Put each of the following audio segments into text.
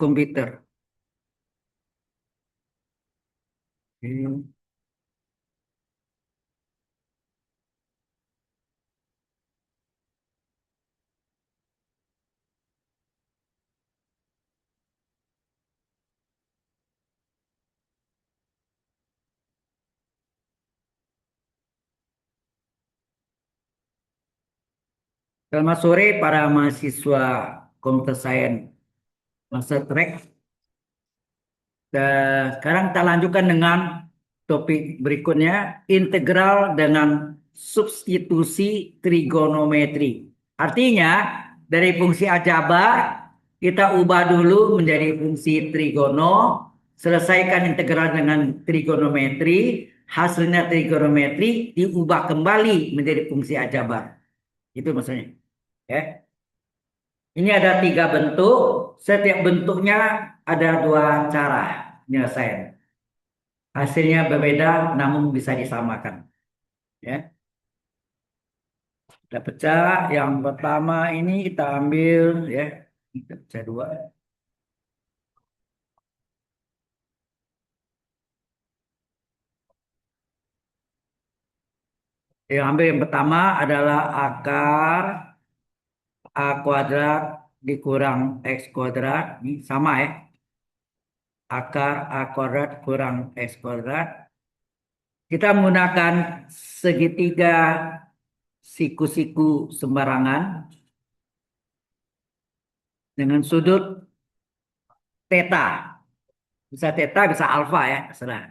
komputer. Oke. Selamat sore para mahasiswa Computer Science Master Track. Sekarang kita lanjutkan dengan topik berikutnya, integral dengan substitusi trigonometri. Artinya, dari fungsi aljabar, kita ubah dulu menjadi fungsi trigono, selesaikan integral dengan trigonometri, hasilnya trigonometri diubah kembali menjadi fungsi aljabar. Itu maksudnya. Ya. Ini ada tiga bentuk, setiap bentuknya ada dua cara penyelesaian. Hasilnya berbeda namun bisa disamakan. Ya, kita pecah. Yang pertama ini kita ambil ya, kita pecah dua. Yang ambil yang pertama adalah akar A kuadrat dikurang X kuadrat. Ini sama ya. Akar A kuadrat kurang X kuadrat. Kita menggunakan segitiga siku-siku sembarangan dengan sudut theta. Bisa theta, bisa alfa ya, terserah.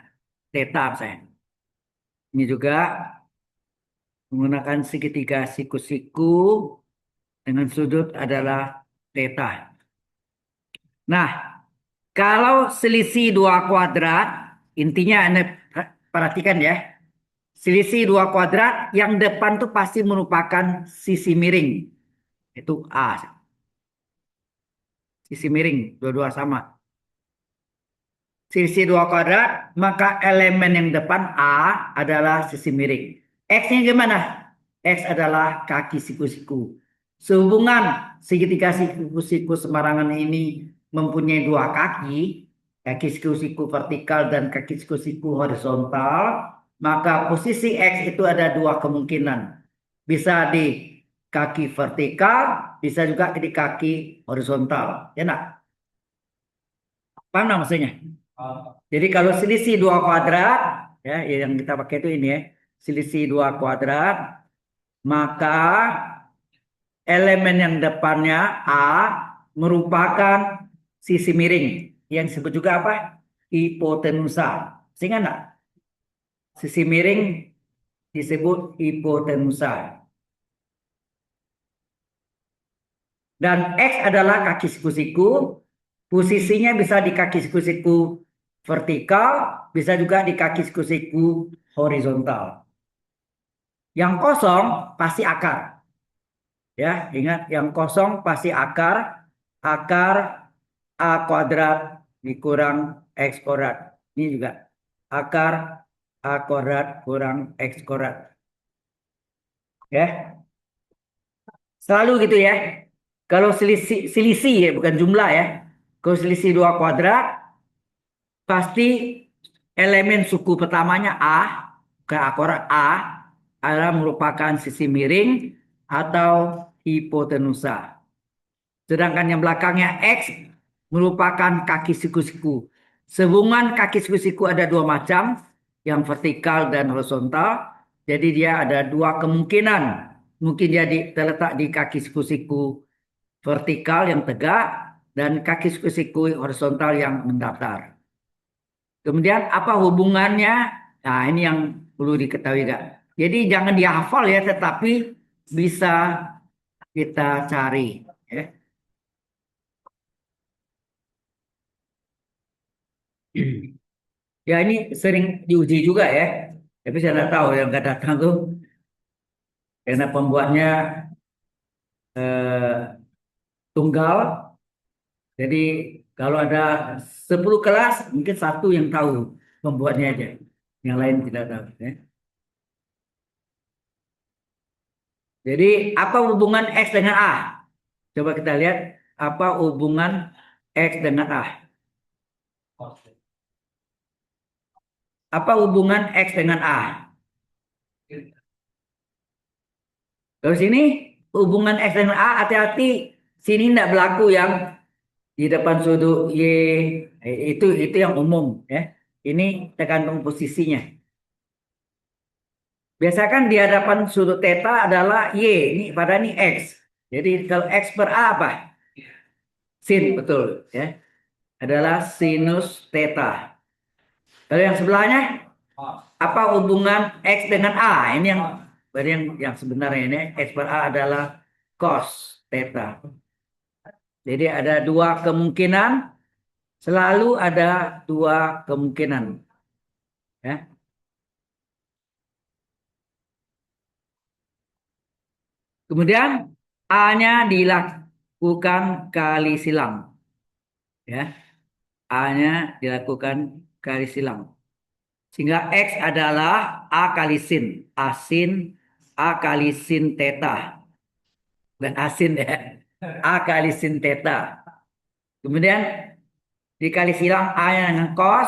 Theta misalnya. Ini juga menggunakan segitiga siku-siku dengan sudut adalah theta. Nah, kalau selisih dua kuadrat, intinya Anda perhatikan ya, selisih dua kuadrat yang depan tuh pasti merupakan sisi miring. Itu A. Sisi miring, dua-dua sama. Sisi dua kuadrat, maka elemen yang depan A adalah sisi miring. X-nya gimana? X adalah kaki siku-siku. Sehubungan segitiga siku-siku sembarangan ini mempunyai dua kaki, kaki siku-siku vertikal dan kaki siku-siku horizontal, maka posisi X itu ada dua kemungkinan. Bisa di kaki vertikal, bisa juga di kaki horizontal. Ya nak? Paham nggak maksudnya? Jadi kalau selisih dua kuadrat, ya yang kita pakai itu ini ya, selisih dua kuadrat, maka elemen yang depannya A merupakan sisi miring yang disebut juga apa? Hipotenusa. Sehingga enggak? Sisi miring disebut hipotenusa. Dan X adalah kaki siku-siku, posisinya bisa di kaki siku-siku vertikal, bisa juga di kaki siku-siku horizontal. Yang kosong pasti akar. Ya, ingat yang kosong pasti akar. Akar A kuadrat dikurang X kuadrat. Ini juga akar A kuadrat kurang X kuadrat. Ya, selalu gitu ya. Kalau selisih ya, bukan jumlah ya. Kalau selisih dua kuadrat, pasti elemen suku pertamanya A, ke akurat A, adalah merupakan sisi miring atau hipotenusa. Sedangkan yang belakangnya X merupakan kaki siku-siku. Sehubungan kaki siku-siku ada dua macam, yang vertikal dan horizontal. Jadi dia ada dua kemungkinan. Mungkin dia terletak di kaki siku-siku vertikal yang tegak dan kaki siku-siku horizontal yang mendatar. Kemudian apa hubungannya? Nah, ini yang perlu diketahui Kak. Jadi jangan dihafal ya, tetapi bisa kita cari. Ya. Ya ini sering diuji juga ya. Tapi saya tidak tahu yang akan datang tuh karena pembuatnya tunggal. Jadi kalau ada 10 kelas mungkin satu yang tahu pembuatnya aja. Yang lain tidak tahu. Ya. Jadi apa hubungan X dengan A? Coba kita lihat apa hubungan X dengan A. Apa hubungan X dengan A? Terus sini hubungan X dengan A, hati-hati. Sini tidak berlaku yang di depan sudut Y. Itu yang umum ya. Ini tergantung posisinya. Biasa kan di hadapan sudut theta adalah Y, ini pada ini X. Jadi kalau X per A apa? Sin, betul ya. Adalah sinus theta. Kalau yang sebelahnya apa hubungan X dengan A? Ini yang sebenarnya ini X per A adalah cos theta. Jadi ada dua kemungkinan, selalu ada dua kemungkinan. Ya. Kemudian A-nya dilakukan kali silang. Ya. A-nya dilakukan kali silang. Sehingga X adalah A kali sin. A sin, A kali sin theta. Bukan asin ya. A kali sin theta. Kemudian dikali silang A-nya dengan cos.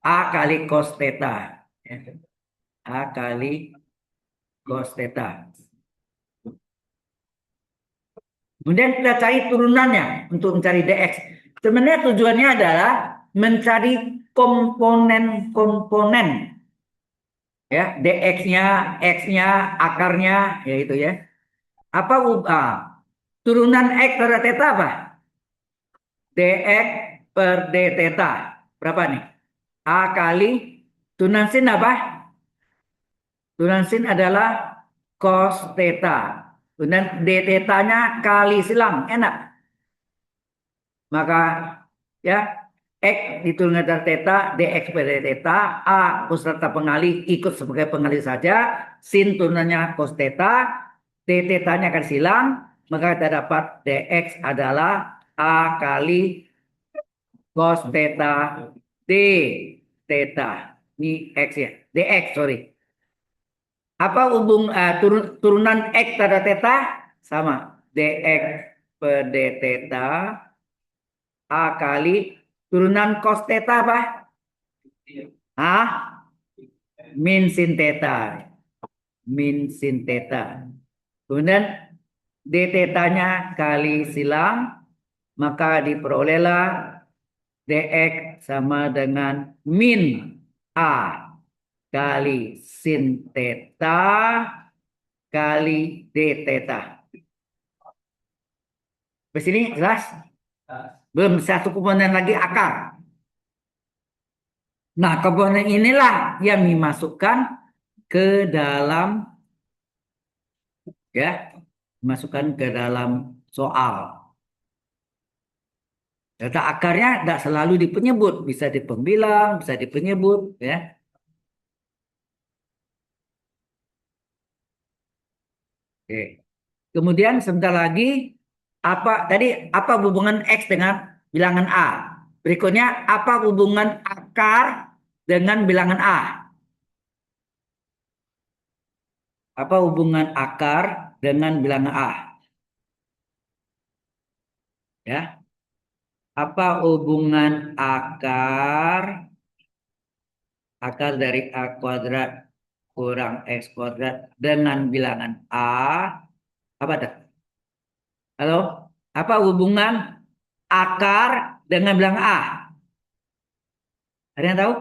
A kali cos theta. Ya. A kali cos theta. Kemudian kita cari turunannya untuk mencari dx. Sebenarnya tujuannya adalah mencari komponen-komponen ya, dx-nya, x-nya, akarnya, yaitu ya. Apa turunan x per theta apa? Dx per d theta. Berapa nih? A kali turunan sin apa? Turunan sin adalah cos theta. Kemudian d theta-nya kali silang, enak. Maka ya X diturunkan dari theta, dx per d theta, A peserta pengalih ikut sebagai pengalih saja, sin turunannya cos theta, d theta-nya akan silang, maka kita dapat dx adalah A kali cos theta d theta. Ini X ya, dx sorry. Apa turunan X pada theta? Sama, dx per d theta A kali turunan cos theta apa? Ah, min sin theta. Min sin theta. Kemudian d theta-nya kali silang, maka diperolehlah dx sama dengan min A kali sin theta kali d theta. Di sini jelas? Belum satu komponen lagi akar. Nah, komponen inilah yang dimasukkan ke dalam ya, dimasukkan ke dalam soal. Data akarnya tidak selalu di penyebut, bisa di pembilang, bisa di penyebut ya. Oke. Kemudian sebentar lagi apa hubungan X dengan bilangan A? Berikutnya apa hubungan akar dengan bilangan A? Apa hubungan akar dengan bilangan A? Ya. Apa hubungan akar dari A kuadrat kurang X kuadrat dengan bilangan A? Apa tuh? Halo? Apa hubungan akar dengan bilangan A? Ada yang tahu?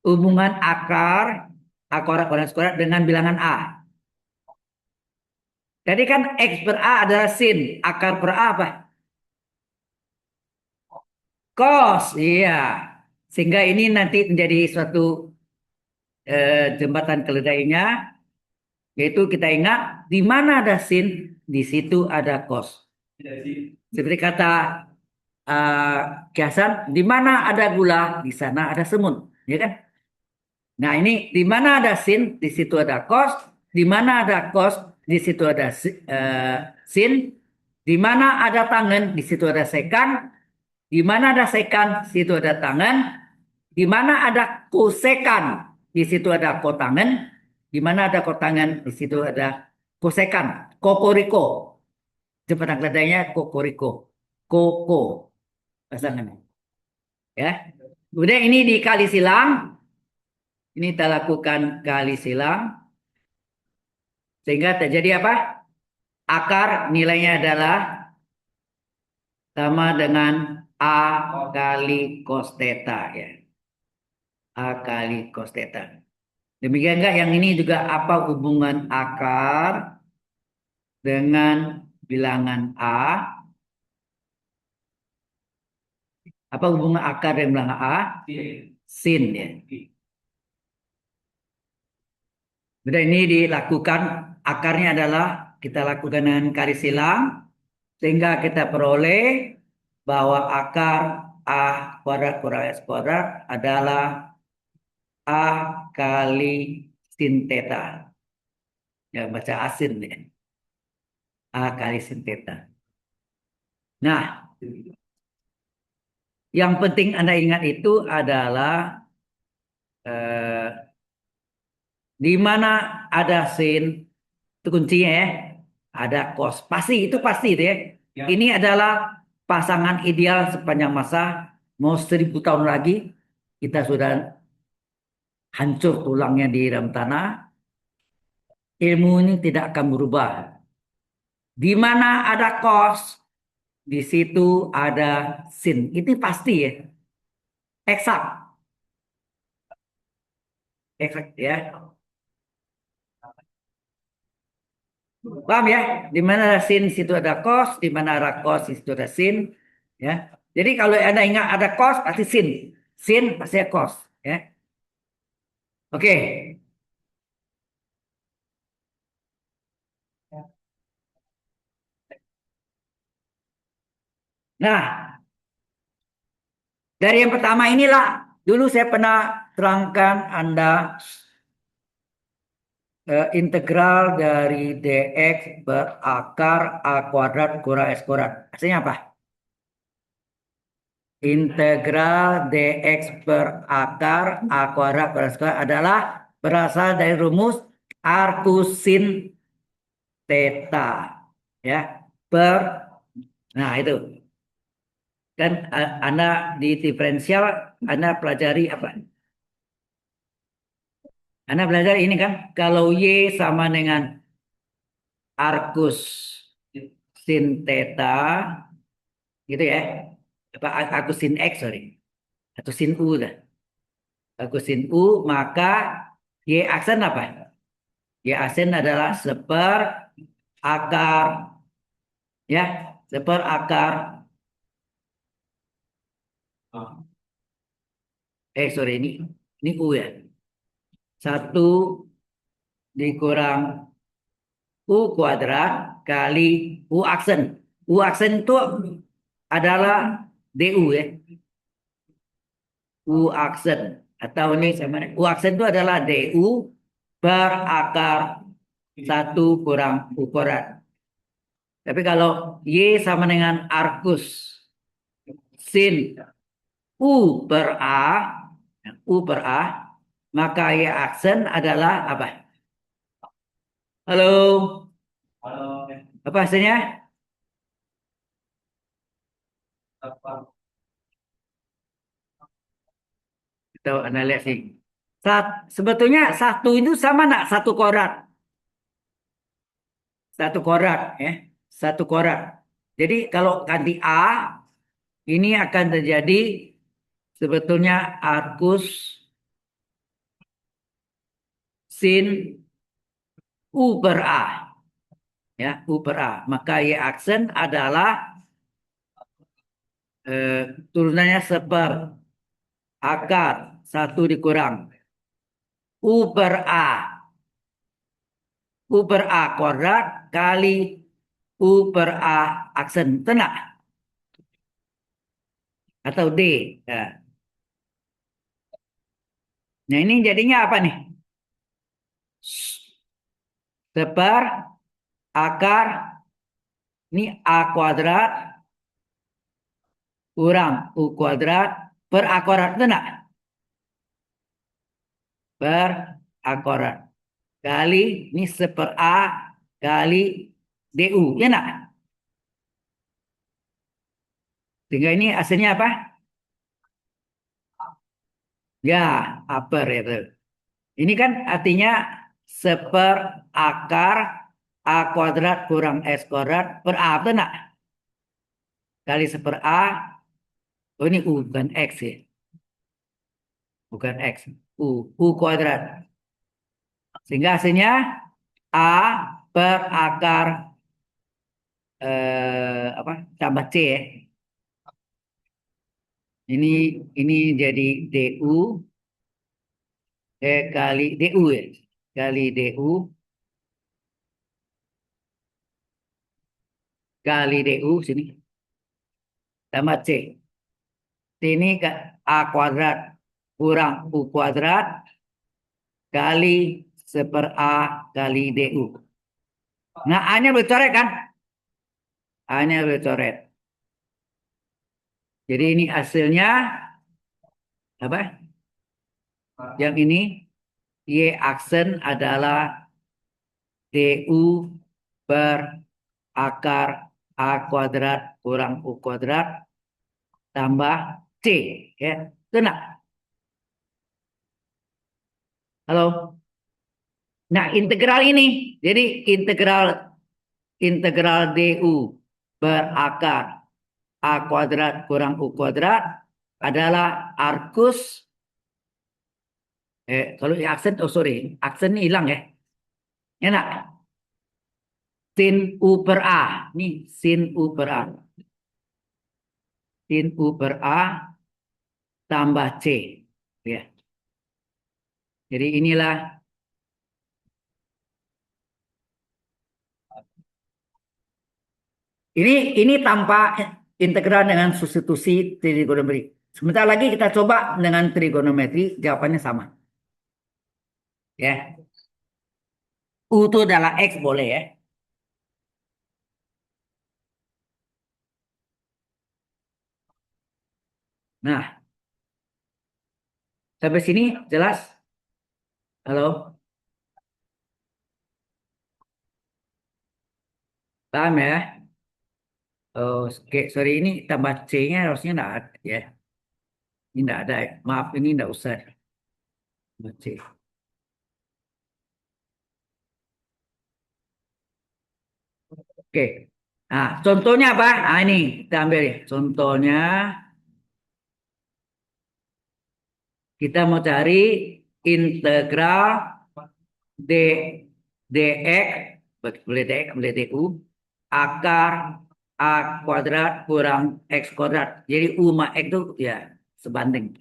Hubungan akar kuadrat dengan bilangan A. Jadi kan X per A adalah sin. Akar per A apa? Cos. Iya. Sehingga ini nanti menjadi suatu jembatan keledainya. Yaitu kita ingat, di mana ada sin, di situ ada cos. Seperti kata kiasan, di mana ada gula, di sana ada semut. Ya kan? Nah ini, di mana ada sin, di situ ada cos. Di mana ada cos, di situ ada sin. Di mana ada tangan, di situ ada sekan. Di mana ada sekan, di situ ada tangan. Di mana ada kosekan, di situ ada kotangan. Di mana ada kotangan, di situ ada Kosekan, kokoriko. Jepang keledainya kokoriko. Koko pasangannya. Ya. Kemudian ini di kali silang. Ini kita lakukan kali silang. Sehingga terjadi apa? Akar nilainya adalah sama dengan A kali cos theta ya. A kali cos theta. Demikian enggak yang ini juga apa hubungan akar dengan bilangan A? Apa hubungan akar dengan bilangan A? Sin ya. Kemudian ini dilakukan akarnya adalah kita lakukan dengan kali silang sehingga kita peroleh bahwa akar A kuadrat kurang S kuadrat adalah A kali sin theta. Ya, baca asin ya. A kali sin theta. Nah, yang penting Anda ingat itu adalah eh, di mana ada sin, itu kuncinya ya. Ada cos. Pasti, itu pasti itu ya. Ini adalah pasangan ideal sepanjang masa. Mau 1000 tahun lagi, kita sudah hancur tulangnya di dalam tanah. Ilmu ini tidak akan berubah. Di mana ada cos, di situ ada sin. Itu pasti ya. Eksak. Eksak ya. Paham ya? Di mana ada sin, di situ ada cos. Di mana ada cos, di situ ada sin. Ya. Jadi kalau Anda ingat ada cos, pasti sin. Sin pasti ada cos. Ya. Oke. Nah, dari yang pertama inilah dulu saya pernah terangkan Anda integral dari dx berakar a kuadrat kurang s kuadrat. Artinya apa? Integral dx berakar a kuadrat kurang s kuadrat adalah berasal dari rumus arcus sin theta. Ya, per. Nah, itu. Kan Anda di diferensial Anda pelajari apa? Anda belajar ini kan, kalau Y sama dengan arcus sin theta, gitu ya. Apa arcus sin X, sorry. Atau sin U dah. Arcus sin U, maka Y aksen apa? Y aksen adalah akar, ya, akar. Sorry, ini U ya. Satu dikurang U kuadrat kali U aksen. U aksen itu adalah DU ya. U aksen. Atau ini sama. U aksen itu adalah DU berakar 1 kurang U kuadrat. Tapi kalau Y sama dengan arcus sin U per A, maka Y aksen adalah apa? Halo, apa hasilnya? Kita lihat sih. Sebetulnya satu itu sama nak satu korat, ya, satu korat. Jadi kalau ganti A, ini akan terjadi sebetulnya arcus sin U per A, ya, U per A. Maka Y aksen adalah turunannya akar 1 dikurang U per A. U per A kuadrat kali U per A aksen. Tenang. Atau D. Ya. Nah ini jadinya apa nih? Seper akar ini A kuadrat kurang U kuadrat per A kuadrat. Tenang. Per A kuadrat. Kali ini seper A kali DU. Ya enggak? Sehingga ini hasilnya apa? Ya, upper itu. Ini kan artinya seperakar A kuadrat kurang X kuadrat per A, betul enggak? Kali seper A, oh ini U bukan X ya. Bukan X, U kuadrat. Sehingga hasilnya A per akar apa tambah C ya. Ini ini jadi DU kali DU ya. Kali DU kali DU sini tambah C. Sini ke A kuadrat kurang U kuadrat kali seper A kali DU. Nah, A-nya boleh coret kan? A-nya boleh coret. Jadi ini hasilnya apa? Yang ini Y aksen adalah DU per akar A kuadrat kurang U kuadrat tambah C. Ya, kena. Halo. Nah, integral ini. Jadi integral integral DU berakar A kuadrat kurang U kuadrat adalah arcus kalau aksen oh sorry aksen ini hilang ya enak sin U per A nih sin U per A sin U per A tambah C ya jadi inilah ini tanpa integral dengan substitusi trigonometri. Sebentar lagi kita coba dengan trigonometri, jawabannya sama. Ya, U itu adalah X boleh ya. Nah, sampai sini jelas? Halo, paham ya? Oh, oke, sorry ini tambah C-nya harusnya enggak ada ya. Ini enggak ada ya. Maaf, ini enggak usah. Tambah C. Oke. Nah, contohnya apa? Nah, ini kita ambil ya. Contohnya kita mau cari integral D dx boleh dx boleh du akar a kuadrat kurang x kuadrat. Jadi u sama x itu ya sebanding.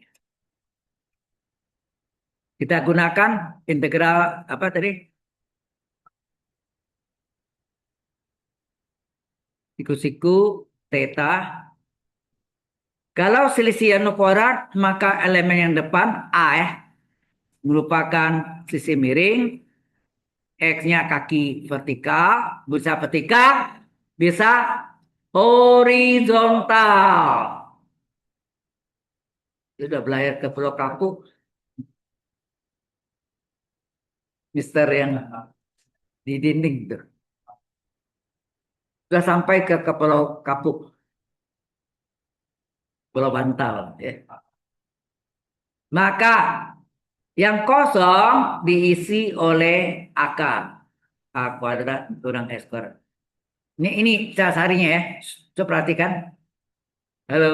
Kita gunakan integral apa tadi? Siku-siku theta. Kalau selisih yang kuadrat maka elemen yang depan a ya merupakan sisi miring, x-nya kaki vertikal, bisa vertikal, bisa horizontal. Sudah belajar ke Pulau Kapuk, Mister yang di dinding tuh. Sudah sampai ke Pulau Kapuk, Pulau Bantal. Ya. Maka yang kosong diisi oleh akar a kuadrat kurang s kuadrat. Ini cara seharinya ya. Coba perhatikan. Halo.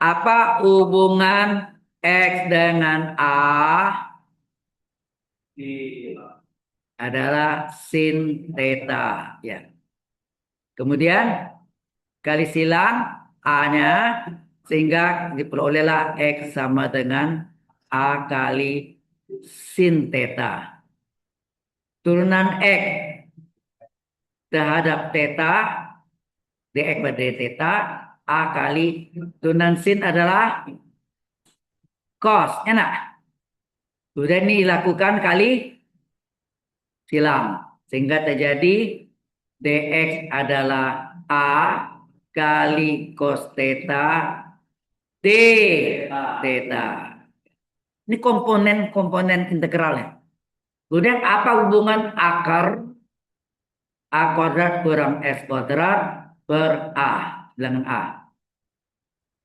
Apa hubungan X dengan A adalah sin theta ya. Kemudian kali silang A-nya sehingga diperolehlah X sama dengan A kali sin theta. Turunan X terhadap theta dx pada theta A kali turunan sin adalah cos. Enak. Kemudian ini dilakukan kali silang. Sehingga terjadi dx adalah A kali cos theta d theta. Ini komponen-komponen integralnya. Kemudian apa hubungan akar A kuadrat kurang S kuadrat per A, bilangan A.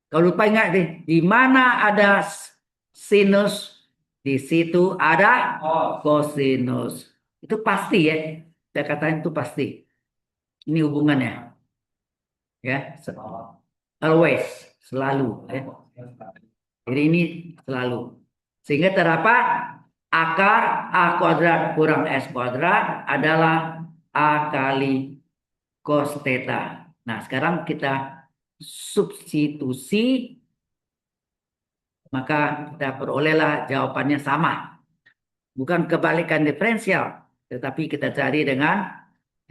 Kalau lupa ingat nih, di mana ada sinus, di situ ada kosinus. Itu pasti ya. Saya katakan itu pasti. Ini hubungannya, ya. Always, selalu. Ya. Jadi ini selalu. Sehingga terdapat akar A kuadrat kurang S kuadrat adalah A kali cos theta. Nah, sekarang kita substitusi, maka kita perolehlah jawabannya sama. Bukan kebalikan diferensial, tetapi kita cari dengan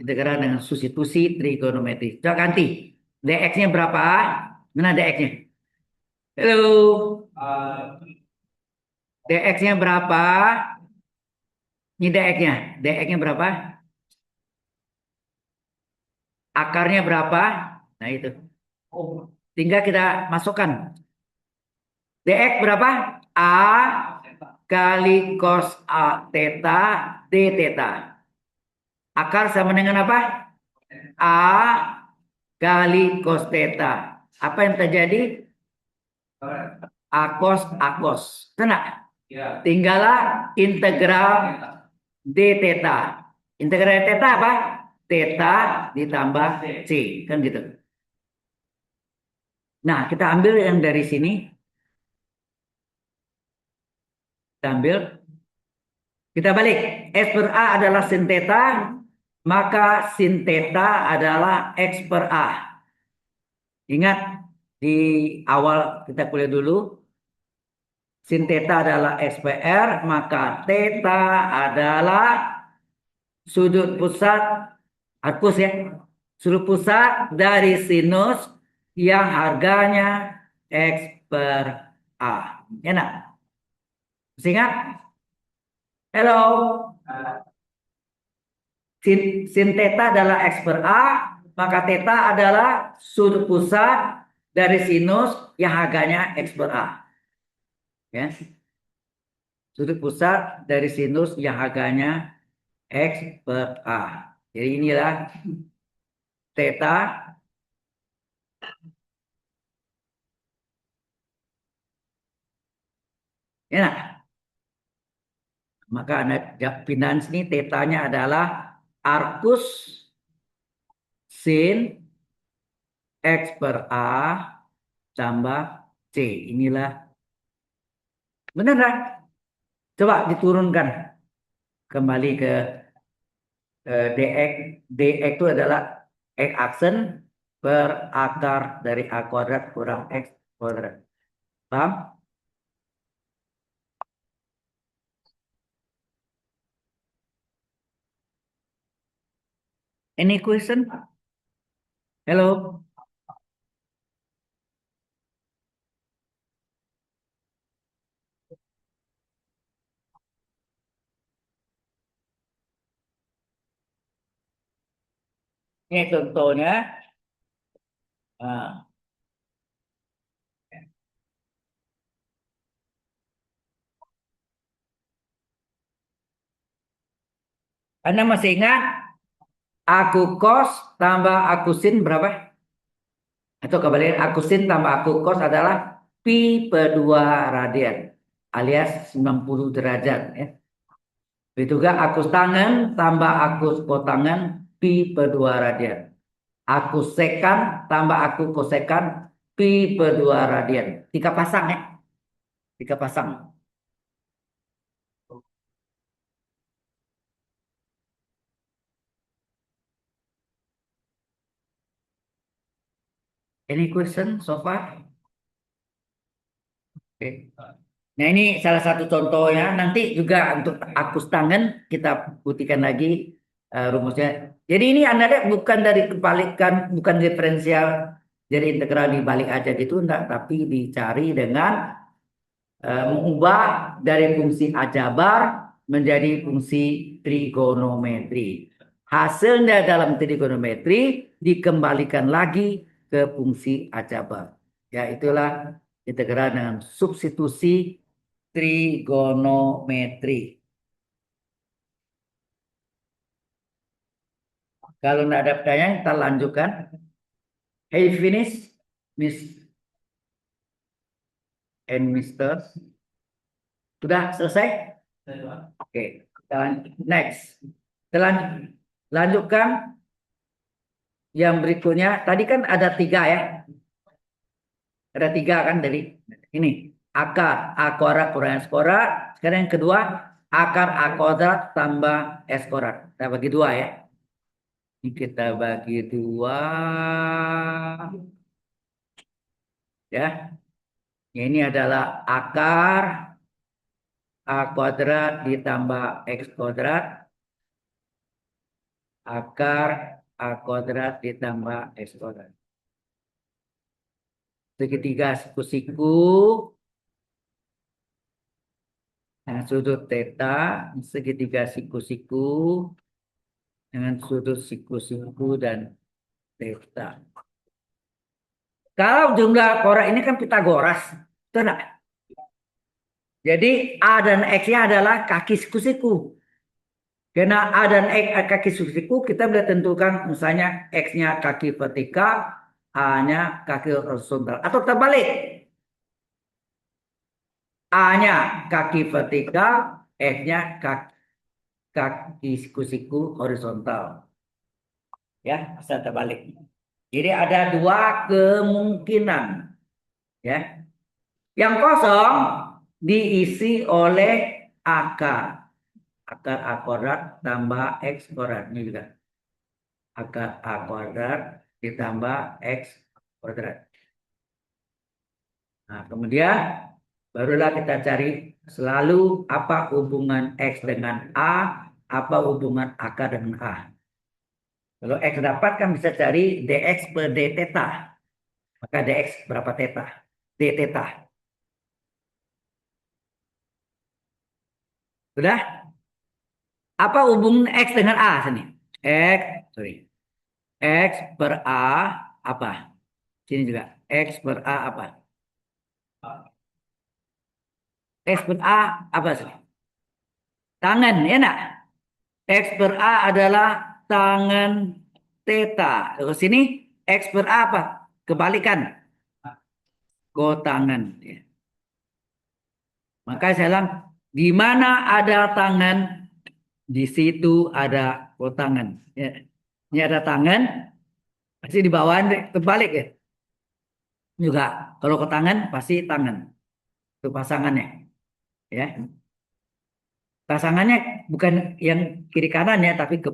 integral dengan substitusi trigonometri. Coba ganti. dx-nya berapa? Mana dx-nya? Halo. dx-nya berapa? Ini dx-nya. dx-nya berapa? Akarnya berapa? Nah, itu. Tinggal kita masukkan. dx berapa? A kali cos A theta d theta. Akar sama dengan apa? A kali cos theta. Apa yang terjadi? Akos akos. Kena? Tinggallah integral d theta. Integral theta apa? Theta ditambah c. Kan gitu. Nah, kita ambil yang dari sini. Kita ambil. Kita balik. S per A adalah sin theta. Maka sin theta adalah X per A. Ingat, di awal kita kuliah dulu. Sin theta adalah X per R. Maka theta adalah sudut pusat arcus ya. Sudut pusat dari sinus yang harganya X per A. Enak. Sehingga, hello. Sin theta adalah X per A, maka theta adalah sudut pusat dari sinus yang harganya X per A. Ya. Sudut pusat dari sinus yang harganya X per A. Jadi inilah theta. Ya. Maka Anda pindahan sini tetanya adalah arcus sin X per A tambah C. Inilah benar kan? Coba diturunkan kembali ke dx. dx itu adalah x aksen per akar dari A kuadrat kurang X kuadrat. Paham? Any question? Hello? Ini contohnya. Nah, Anda masih ingat aku cos tambah aku sin berapa? Atau kebalikan aku sin tambah aku cos adalah pi per 2 radian alias 90 derajat ya. Itu juga akus tangan tambah akus kotangan pi per 2 radian. Akus sekan tambah aku kosekan pi per 2 radian. 3 pasang ya. 3 pasang. Any question so far? Oke. Nah ini salah satu contohnya. Nanti juga untuk akus tangan kita buktikan lagi rumusnya. Jadi ini Anda lihat bukan dari kebalikan, bukan diferensial. Jadi integral dibalik aja gitu enggak, tapi dicari dengan mengubah dari fungsi aljabar menjadi fungsi trigonometri. Hasilnya dalam trigonometri dikembalikan lagi ke fungsi aljabar. Ya, itulah integral dengan substitusi trigonometri. Kalau nggak ada pertanyaan, kita lanjutkan. Hey, finish, Miss and Mister. Sudah selesai? Oke, next. Kita lanjutkan yang berikutnya. Tadi kan ada 3 ya. Ada 3 kan dari ini. Akar A kuadrat kurang S kuadrat. Sekarang yang kedua, akar A kuadrat tambah S kuadrat. Kita bagi 2 ya. Ini kita bagi 2. Ya. Ini adalah akar A kuadrat ditambah X kuadrat. Akar A kuadrat ditambah X kuadrat. Segitiga siku-siku dengan sudut theta, segitiga siku-siku dengan sudut siku-siku dan theta. Kalau jumlah korak ini kan Pitagoras, betul nggak? Jadi A dan X-nya adalah kaki siku-siku. Karena A dan X kaki siku-siku, kita boleh tentukan misalnya X-nya kaki vertikal, A-nya kaki horizontal. Atau terbalik. A-nya kaki vertikal, X-nya kaki siku-siku horizontal. Ya, bisa terbalik. Jadi ada 2 kemungkinan. Ya. Yang kosong diisi oleh akar. Akar A kuadrat tambah X kuadrat. Ini juga. Akar A kuadrat ditambah X kuadrat. Nah, kemudian barulah kita cari selalu apa hubungan X dengan A, apa hubungan akar dengan A. Kalau X dapat kan bisa cari dx per d theta. Maka dx berapa theta? D theta. Sudah? Apa hubungan X dengan A sini? X, sorry. X per A apa? Sini juga. X per A apa? X per A apa sini? Tangan, ya nak? X per A adalah tangan theta. Terus sini X per A apa? Kebalikan. Kotangan. Ya. Maka saya bilang, di mana ada tangan, di situ ada kotangan. Ya. Ini ada tangan, pasti di bawah terbalik ya. Juga kalau kotangan pasti tangan. Itu pasangannya. Ya. Pasangannya bukan yang kiri kanan ya, tapi ke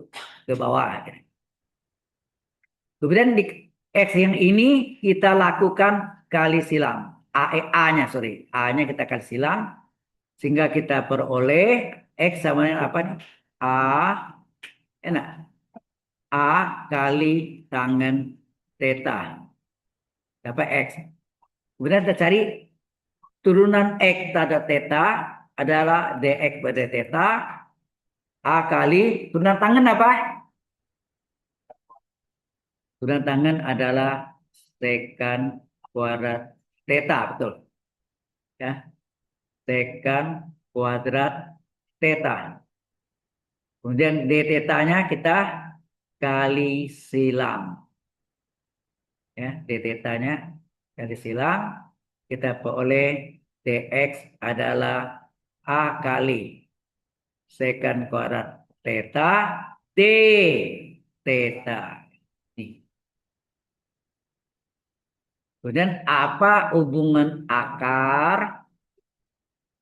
bawah. Ya. Kemudian di X yang ini kita lakukan kali silang. A-nya, sorry. A-nya kita kali silang. Sehingga kita peroleh X sama dengan apa? A, enak. A kali tangan theta. Dapat X. Kemudian kita cari turunan X pada theta adalah dx pada theta. A kali turunan tangan apa? Turunan tangan adalah sekan kuadrat theta, betul. Ya, sekan kuadrat theta. Kemudian d theta-nya kita kali silang. Ya, d theta-nya kali silang. Kita peroleh dx adalah A kali sekan kuadrat theta d theta. Kemudian apa hubungan akar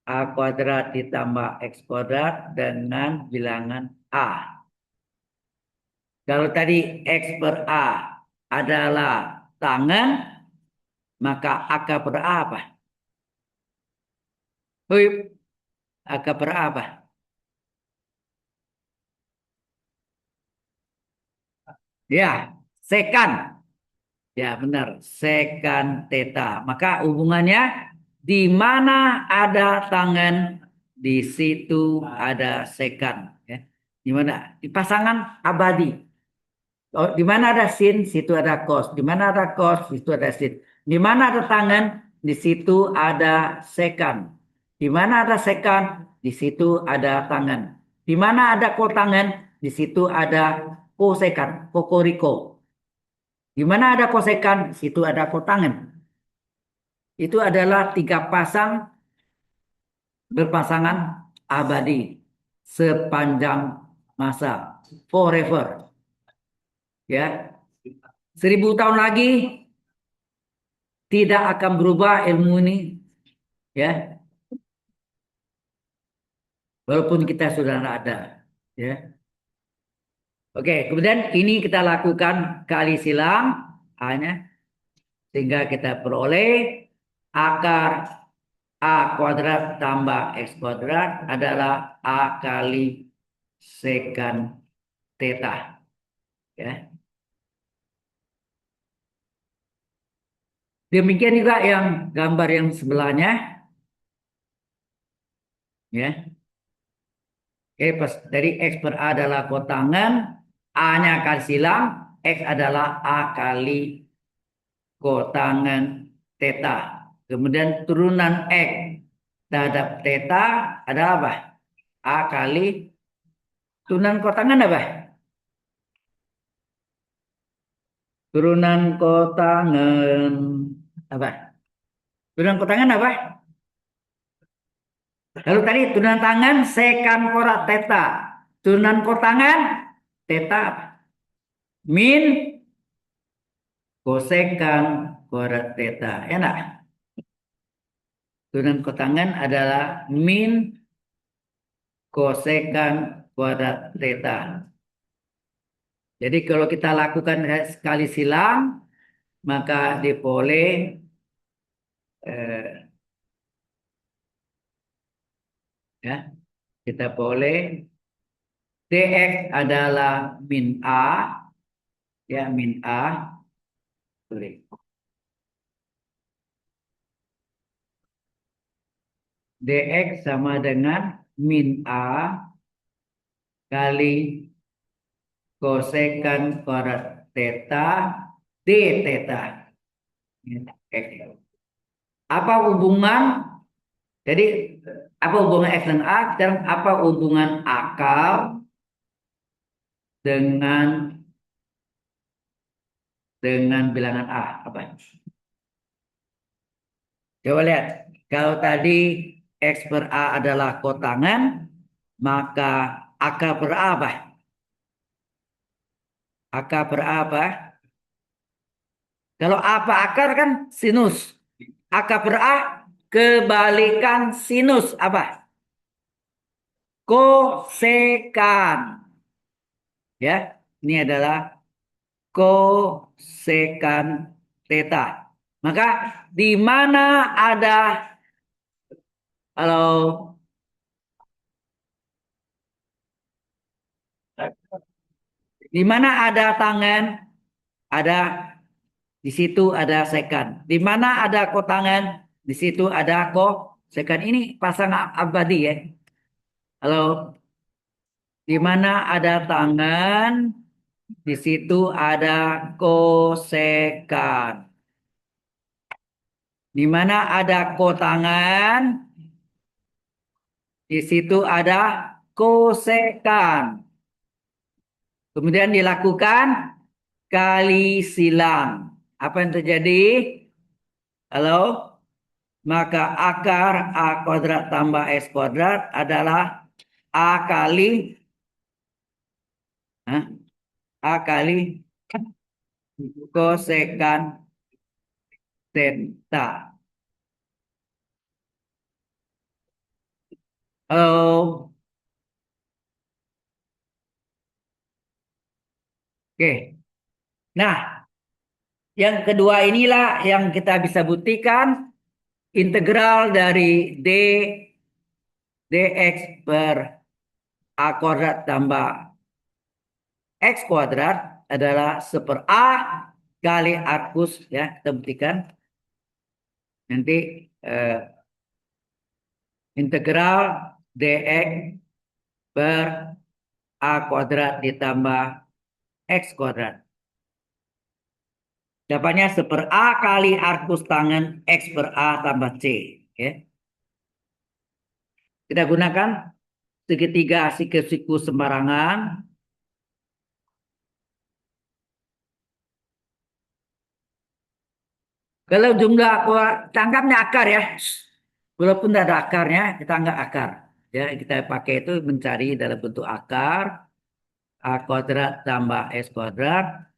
A kuadrat ditambah X kuadrat dengan bilangan A? Kalau tadi X per A adalah tangan, maka akar per A apa? Huip, akar per A apa? Ya, sekan. Ya, benar. Sekan theta. Maka hubungannya di mana ada tangan, di situ ada sekan. Ya. Di mana? Di pasangan abadi. Oh, di mana ada sin, situ ada cos. Di mana ada cos, situ ada sin. Di mana ada tangan, di situ ada sekan. Di mana ada sekan, di situ ada tangan. Di mana ada kotangan, di situ ada kosekan, kokoriko. Di mana ada kosekan, situ ada kotangan. Itu adalah tiga pasang berpasangan abadi sepanjang masa, forever. Ya, 1000 tahun lagi tidak akan berubah ilmu ini, ya, walaupun kita sudah tidak ada, ya. Oke, kemudian ini kita lakukan kali silang hanya sehingga kita peroleh akar A kuadrat tambah X kuadrat adalah A kali sekan theta, ya. Demikian juga yang gambar yang sebelahnya, ya. Oke, pas dari X per A adalah kotangan, A-nya kali silang, X adalah A kali kotangan theta. Kemudian turunan X terhadap theta adalah apa? A kali turunan kotangan apa? Turunan kotangan apa? Turunan kotangan apa? Lalu tadi turunan tangan sekan korat theta. Turunan kotangan theta apa? Min kosekan kuadrat theta. Enak. Turunan kotangan adalah min kosekan kuadrat theta. Jadi kalau kita lakukan sekali silang, maka diperoleh eh, ya, kita boleh dx adalah min a, ya min a, sorry. Dx sama dengan min a kali kosekan kuadrat theta d theta. Apa hubungan? Jadi apa hubungan X dan A? Sekarang apa hubungan akal dengan bilangan A? Apa? Coba lihat. Kalau tadi X per A adalah kotangan, maka akar per A apa? Akar per A apa? Kalau apa akar kan sinus. Akar per A kebalikan sinus apa? Kosekan. Ya, ini adalah kosekan theta. Maka di mana ada kalau di mana ada tangan, ada di situ ada sekan. Di mana ada kotangan, di situ ada kosekan. Ini pasangan abadi ya. Kalau di mana ada tangan, di situ ada kosekan. Di mana ada kotangan, di situ ada kosekan. Kemudian dilakukan kali silang. Apa yang terjadi? Halo? Maka akar A kuadrat tambah S kuadrat adalah A kali hah? A kali kosekan theta. Halo? Oke. Nah, yang kedua inilah yang kita bisa buktikan integral dari dx per A kuadrat tambah X kuadrat adalah seper A kali arcus ya, kita buktikan. Nanti integral dx per A kuadrat ditambah X kuadrat. Dapatnya seper A kali arcus tangan X per A tambah C. Ya. Kita gunakan segitiga siku-siku sembarangan. Kalau jumlah kita anggapnya akar ya. Walaupun tidak ada akarnya, kita anggap akar. Ya, kita pakai itu mencari dalam bentuk akar, A kuadrat tambah S kuadrat.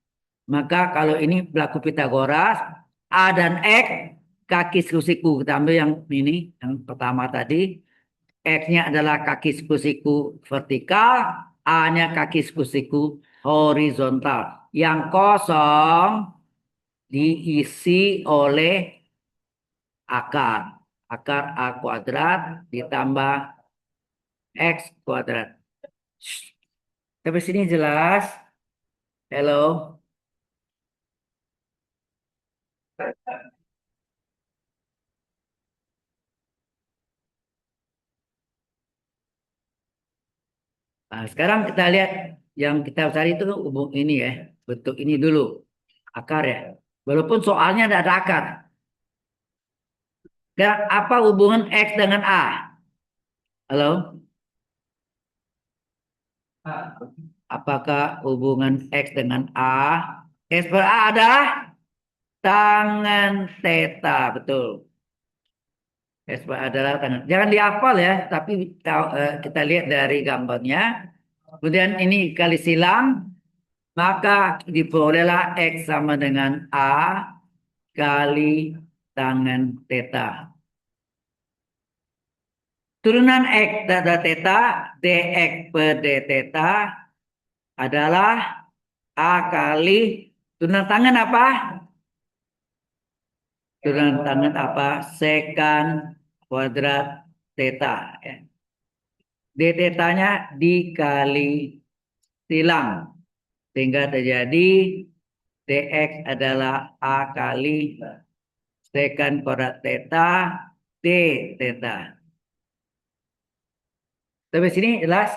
Maka kalau ini berlaku Pitagoras, A dan X, kaki siku. Kita ambil yang ini, yang pertama tadi. X-nya adalah kaki siku vertikal, A-nya kaki siku horizontal. Yang kosong diisi oleh akar. Akar A kuadrat ditambah X kuadrat. Sampai sini jelas? Halo? Nah, sekarang kita lihat yang kita cari itu hubung ini ya. Bentuk ini dulu. Akar ya. Walaupun soalnya tidak ada akar. Sekarang apa hubungan X dengan A? Halo? Apakah hubungan X dengan A? X per A adalah tangan theta. Betul. X per A adalah tangan. Jangan dihafal ya. Tapi kita lihat dari gambarnya. Kemudian ini kali silang. Maka diperolehlah X sama dengan A kali tangan theta. Turunan X dada theta, dx per d theta adalah A kali turunan tangan apa? Turunan tangan apa? Sekan kuadrat theta. Ya. D tetanya dikali silang. Sehingga terjadi dx adalah A kali sekan kuadrat theta d theta. Sampai sini jelas?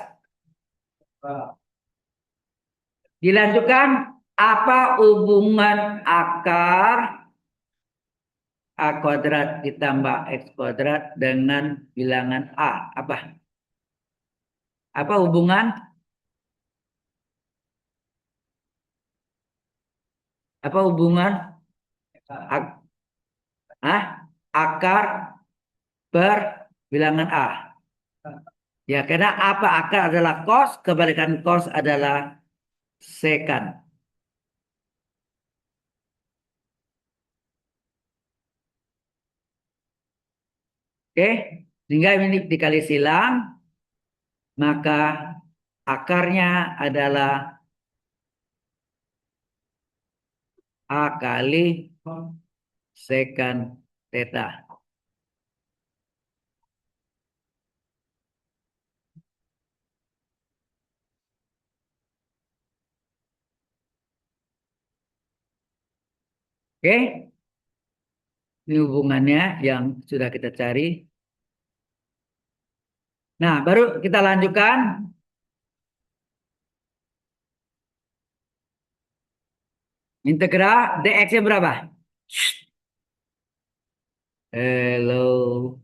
Dilanjutkan, apa hubungan akar A kuadrat ditambah X kuadrat dengan bilangan A? Apa? Apa hubungan? Apa hubungan akar per bilangan A? Ya, karena apa akar adalah cos, kebalikan cos adalah sekan. Oke, sehingga ini dikali silang, maka akarnya adalah A kali sekan theta. Oke, ini hubungannya yang sudah kita cari. Nah, baru kita lanjutkan. Integral dx-nya berapa? Hello.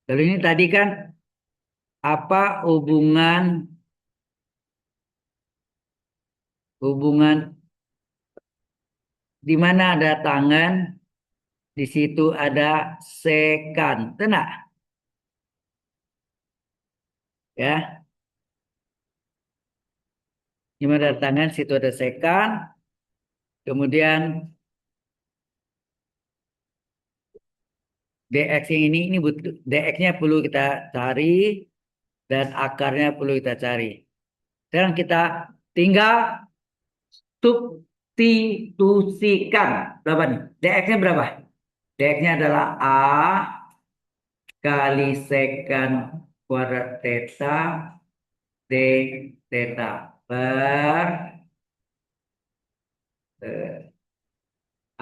Lalu ini tadi kan apa hubungan di mana ada tangan, di situ ada sekan. Tenang, ya. Di mana ada tangan, situ ada sekan. Kemudian dx yang ini butuh dx-nya perlu kita cari dan akarnya perlu kita cari. Sekarang kita tinggal substitusikan. Berapa nih? dx-nya berapa? dx-nya adalah A kali sekan kuadrat theta d theta per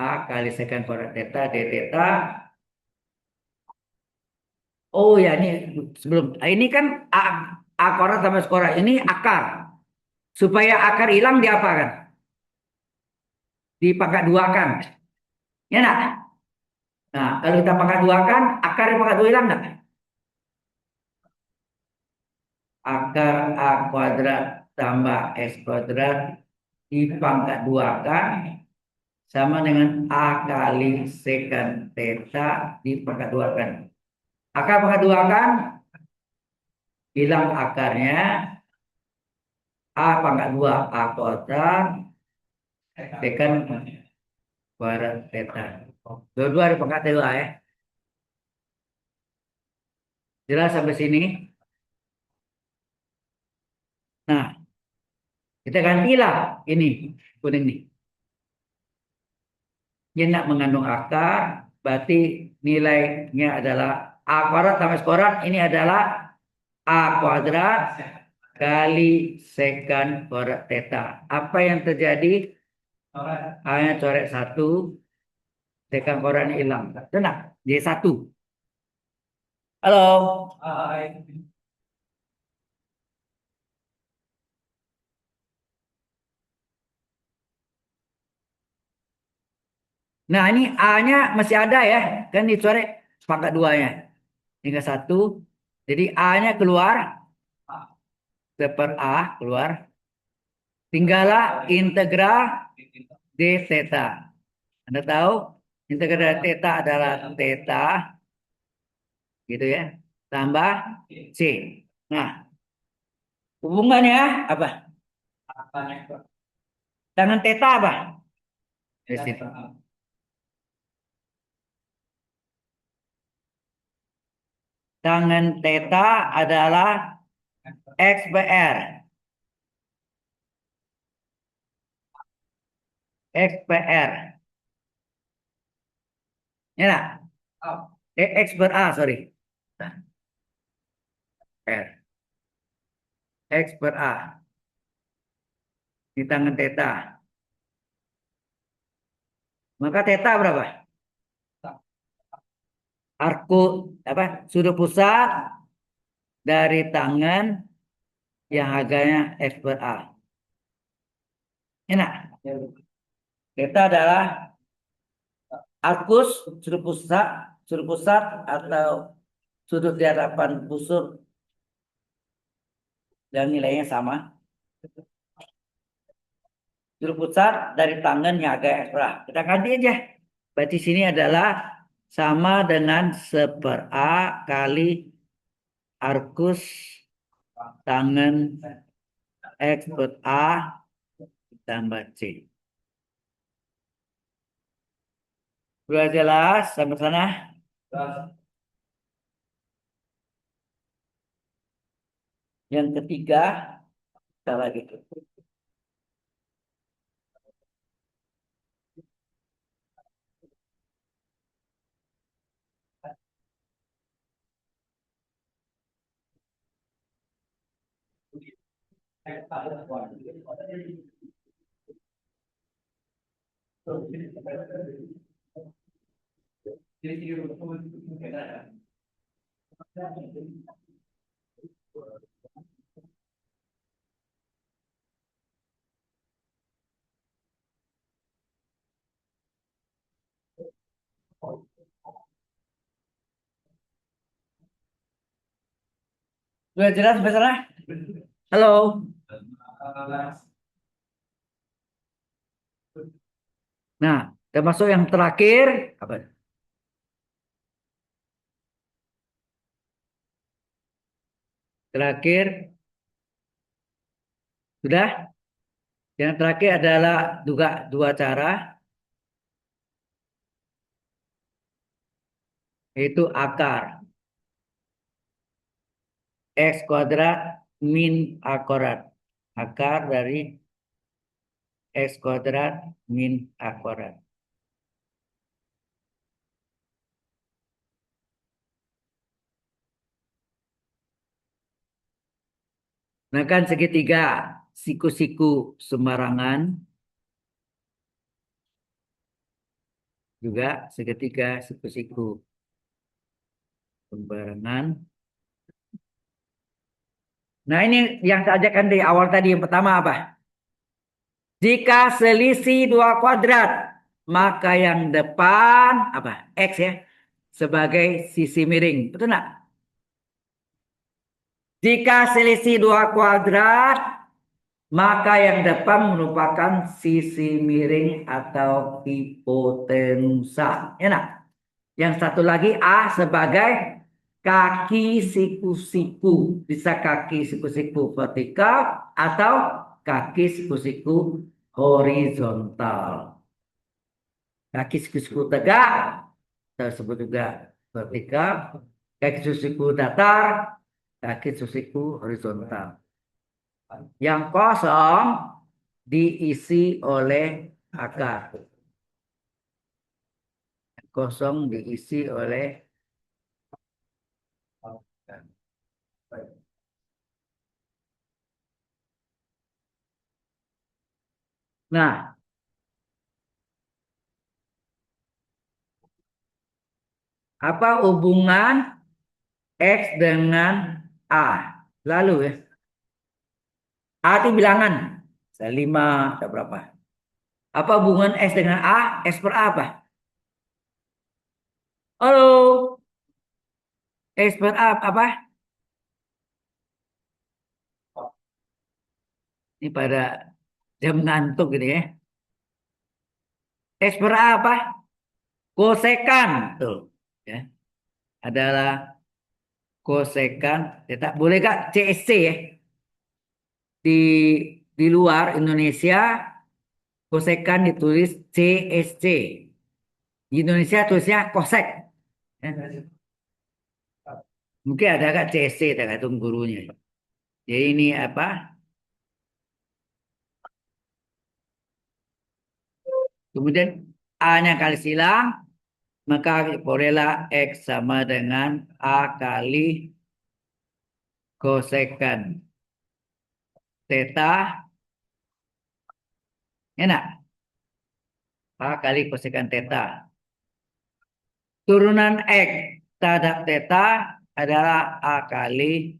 A kali sekan kuadrat theta d theta. Oh ya, ini sebelum ini kan A kuadrat tambah S kuadrat ini akar. Supaya akar hilang diapakan? Dipangkat dua kan? Ya nak? Nah, kalau kita pangkat dua kan, akar dipangkat dua hilang nggak? Akar A kuadrat tambah S kuadrat dipangkat dua kan sama dengan A kali secant theta dipangkat duakan. Akar pangkat duakan, hilang akarnya, A pangkat 2 A kuadrat, secant kuadrat theta. Dua-dua ada pangkat 2 ya. Jelas sampai sini? Nah, kita gantilah ini, kuning nih. Dia tidak mengandung akar, berarti nilainya adalah A kuadrat tambah kuadrat, ini adalah A kuadrat kali secant kuadrat theta. Apa yang terjadi? A-nya coret 1, secant kuadratnya hilang. Tenang, jadi 1. Halo. Nah, ini A-nya masih ada ya. Kan dicoret pangkat 2-nya. Tinggal 1. Jadi A-nya keluar. Per A keluar. Tinggallah integral d theta. Anda tahu integral theta adalah theta gitu ya. Tambah C. Nah, hubungannya apa? Tangan theta apa? Di situ. Tangan theta adalah X per R. X per R. Ya nak? X per A, sorry. R. X per A. Di tangan theta. Maka theta berapa? Arku apa? Sudut pusat dari tangan yang harganya X per A. Enak. Theta adalah arkus sudut pusat atau sudut di hadapan busur dan nilainya sama. Sudut pusat dari tangan yang agak X per A. Kita ganti aja. Berarti sini adalah sama dengan 1/A kali arkus tangan X per A tambah C. Sudah jelas sampai sana? Yang ketiga, kita lagi. Sudah jelas sampai sana? Halo. Nah, termasuk yang terakhir apa? Terakhir sudah. Yang terakhir adalah juga dua cara, yaitu akar X kuadrat min A kuadrat. Akar dari X kuadrat min A kuadrat. Nah kan segitiga siku-siku sembarangan juga segitiga siku-siku sembarangan. Nah ini yang saya ajarkan di awal tadi yang pertama apa? Jika selisih dua kuadrat, maka yang depan apa? X ya, sebagai sisi miring. Betul nggak? Jika selisih dua kuadrat, maka yang depan merupakan sisi miring atau hipotenusa. Enak. Yang satu lagi A sebagai kaki siku-siku. Bisa kaki siku-siku vertikal atau kaki siku-siku horizontal. Kaki siku-siku tegak tersebut juga vertikal. Kaki siku-siku datar, kaki siku-siku horizontal. Yang kosong diisi oleh akar. Kosong diisi oleh. Nah, apa hubungan X dengan A? Lalu ya. A itu bilangan. Saya 5, ada berapa? Apa hubungan X dengan A? X per A apa? Halo, X per A apa? Ini pada jam ngantuk gitu ya. X per A apa? Kosekan. Tuh. Ya. Adalah kosekan. Ya, tak boleh Kak CSC ya. Di luar Indonesia kosekan ditulis CSC. Di Indonesia tulisnya kosek. Ya. Mungkin ada Kak CSC tergantung gurunya. Jadi ini apa? Kemudian A-nya kali silang, maka bolehlah X sama dengan A kali kosekan theta. Enak. A kali kosekan theta. Turunan X terhadap theta adalah A kali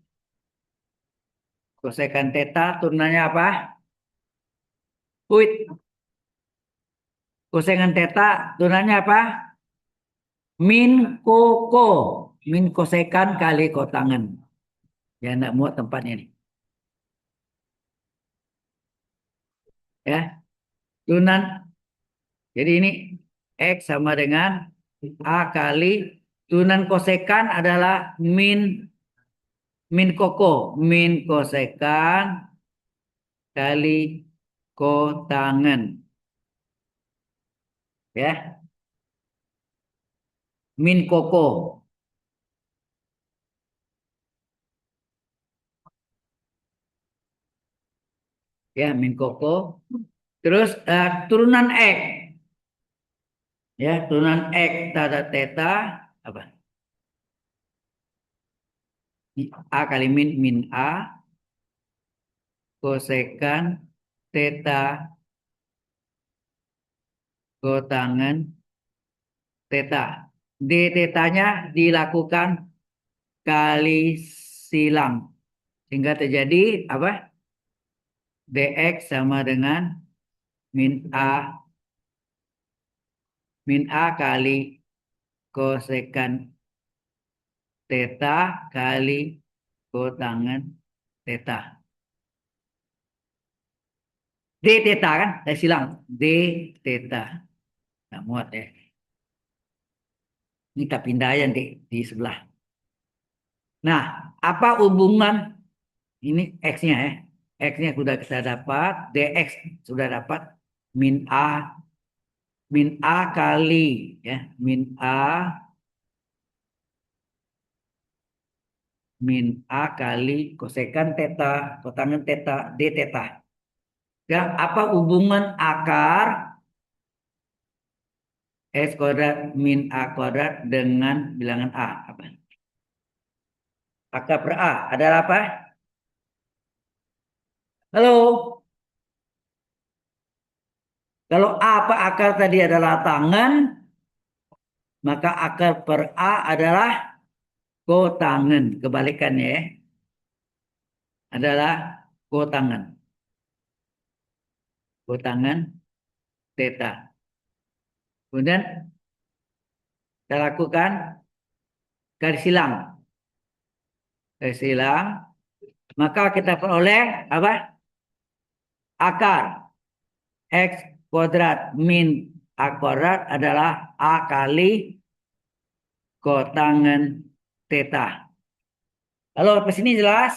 kosekan theta. Turunannya apa? Wait. Kosekan theta turunannya apa? Min koko. Min kosekan kali kotangan. Ya, enggak muat tempatnya nih. Ya, turunan. Jadi ini X sama dengan A kali turunan kosekan adalah min min koko. Min kosekan kali kotangan. Ya, min koko. Ya, min koko. Terus turunan X. Ya, turunan X tanda theta apa? A kali min min A kosekan theta kotangan theta. D tetanya dilakukan kali silang sehingga terjadi apa? Dx sama dengan min A kali kosekan theta kali kotangan theta. D theta kan? Saya silang. D theta. Nah, muat ya. Ini kita pindah aja di sebelah. Nah, apa hubungan ini X-nya ya? X-nya sudah kita dapat, DX sudah dapat min A kali ya, min A kali kosekan theta, kotangan theta, D theta. Ya, apa hubungan akar S kuadrat min A kuadrat dengan bilangan A? Apa? Akar per A adalah apa? Halo? Kalau A apa akar tadi adalah tangan, maka akar per A adalah kotangan. Kebalikannya ya, adalah kotangan. Kotangan theta. Kemudian kita lakukan garis silang. Garis silang. Maka kita peroleh apa? akar X kuadrat min A kuadrat adalah A kali kotangen theta. Halo, sampai sini jelas?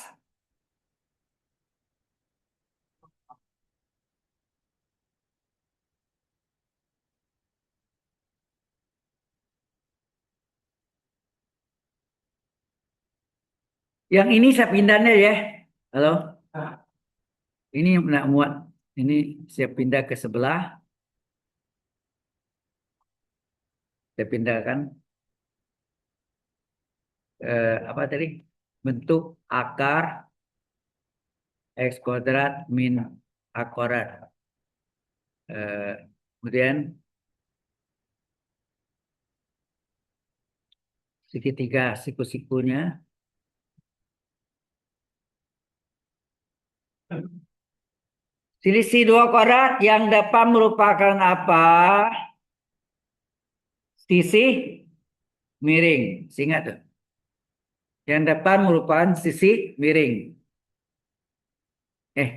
Yang ini saya pindahnya ya. Halo, ini nak muat. Ini saya pindah ke sebelah. Saya pindahkan apa tadi? Bentuk akar X kuadrat min A kuadrat. Kemudian segitiga siku-sikunya. Selisih 2 kuadrat yang depan merupakan apa? Sisi miring. Ingat tuh. Yang depan merupakan sisi miring.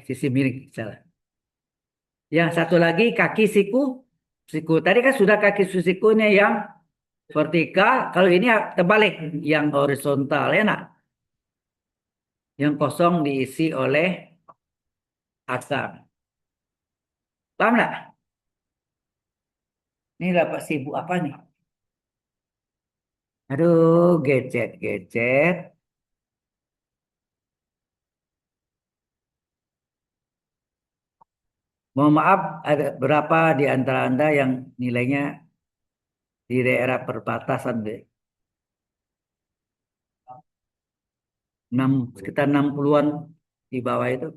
Sisi miring. Salah. Yang satu lagi kaki siku. Siku. Tadi kan sudah kaki sikunya yang vertikal. Kalau ini terbalik. Yang horizontal. Ya nak? Yang kosong diisi oleh akar. Paham nggak? Ini dapat sibuk apa nih? Aduh, gadget. Mohon maaf, ada berapa di antara Anda yang nilainya di daerah perbatasan deh. 6, sekitar 60-an di bawah itu.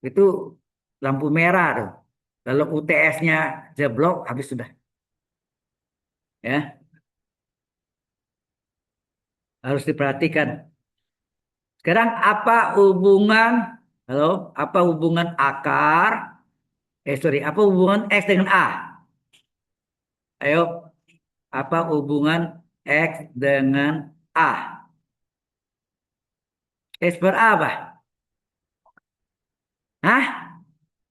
Itu lampu merah tuh. Kalau UTS-nya jeblok, habis sudah. Ya, harus diperhatikan. Sekarang apa hubungan akar, apa hubungan X dengan A? Ayo, apa hubungan X dengan A? X per A apa? Hah?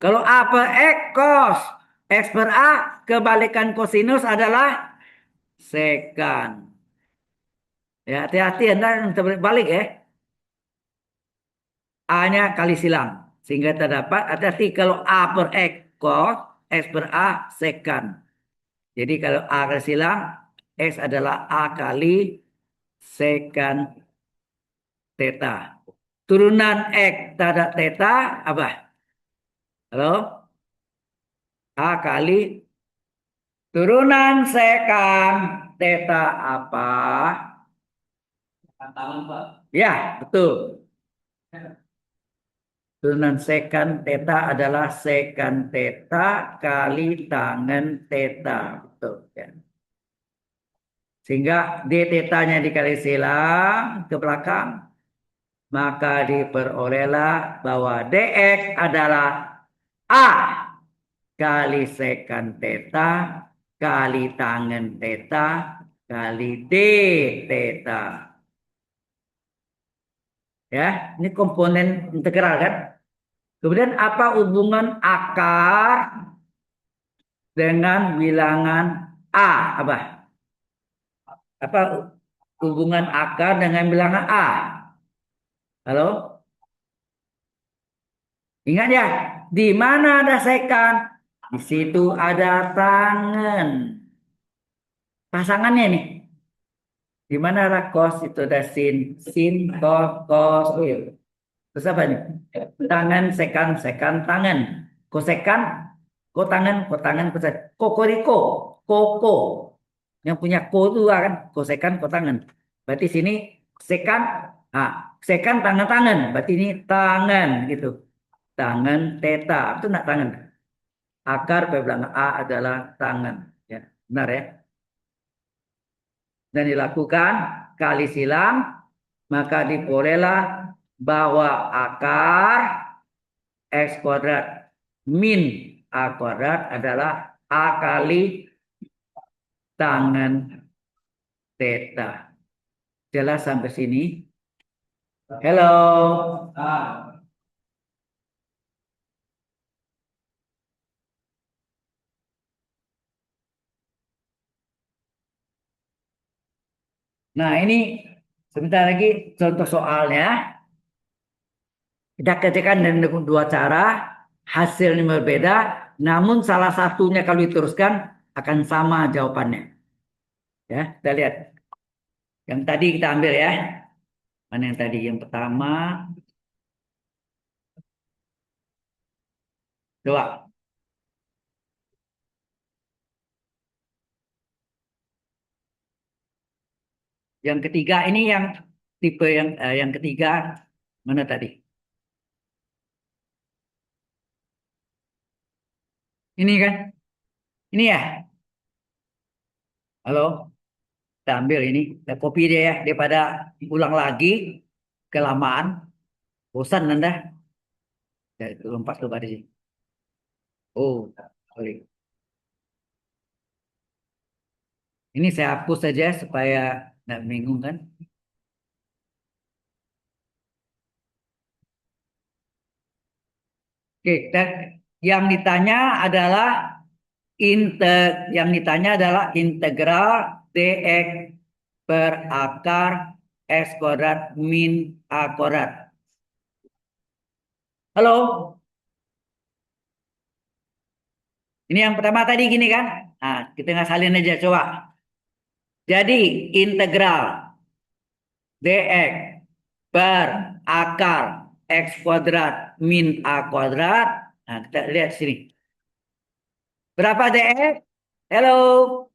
Kalau A per X, cos. X per A, kebalikan kosinus adalah sekan. Ya, hati-hati Anda terbalik ya. A-nya kali silang. Sehingga terdapat, hati-hati kalau A per X, cos. X per A, sekan. Jadi kalau A kali silang, X adalah A kali sekan theta. Turunan X terhadap theta apa? Halo? A kali turunan sekan theta apa? Ya, betul. Turunan sekan theta adalah sekan theta kali tangen theta. Betul. Ya. Sehingga d theta-nya dikali silang ke belakang. Maka diperolehlah bahwa dx adalah A kali sekan theta kali tangen theta kali d theta. Ya, ini komponen integral kan? Kemudian apa hubungan akar dengan bilangan A? Apa hubungan akar dengan bilangan A? Halo? Ingat ya, di mana ada sekan? Di situ ada tangan. Pasangannya nih. Di mana ada cos itu ada sin, sin, cos, cos. Oh, iya. Terus apa nih? Tangan, sekan, sekan, tangan. Kosekan, kotangan, kotangan, kosekan. Kokoriko, koko. Yang punya ko itu kan kosekan, kotangan. Berarti sini sekan, sekan tangan-tangan. Berarti ini tangan gitu. Tangan teta. Itu nak tangan. Akar belakang A adalah tangan. Ya, benar ya. Dan dilakukan kali silang, maka diperolehlah bahwa akar X kuadrat min A kuadrat adalah A kali tangan theta. Jelas sampai sini? Hello. Nah, ini sebentar lagi contoh soalnya. Kita kerjakan dengan dua cara, hasilnya berbeda, namun salah satunya kalau diteruskan akan sama jawabannya. Ya, kita lihat. Yang tadi kita ambil ya. Mana yang tadi? Yang pertama, coba. Yang ketiga ini yang tipe yang ketiga mana tadi? Ini kan? Ini ya. Halo, kita ambil ini, kita copy dia ya, daripada ulang lagi kelamaan, bosan Anda. Ya, lompat coba di sini. Oh, sorry. Ini saya hapus saja supaya nggak bingung kan. Oke, yang ditanya adalah integral dx per akar x kuadrat min a kuadrat. Halo, ini yang pertama tadi gini kan? Nah, kita nggak salin aja coba. Jadi integral dx per akar x kuadrat min a kuadrat. Nah, kita lihat sini. Berapa dx? Halo,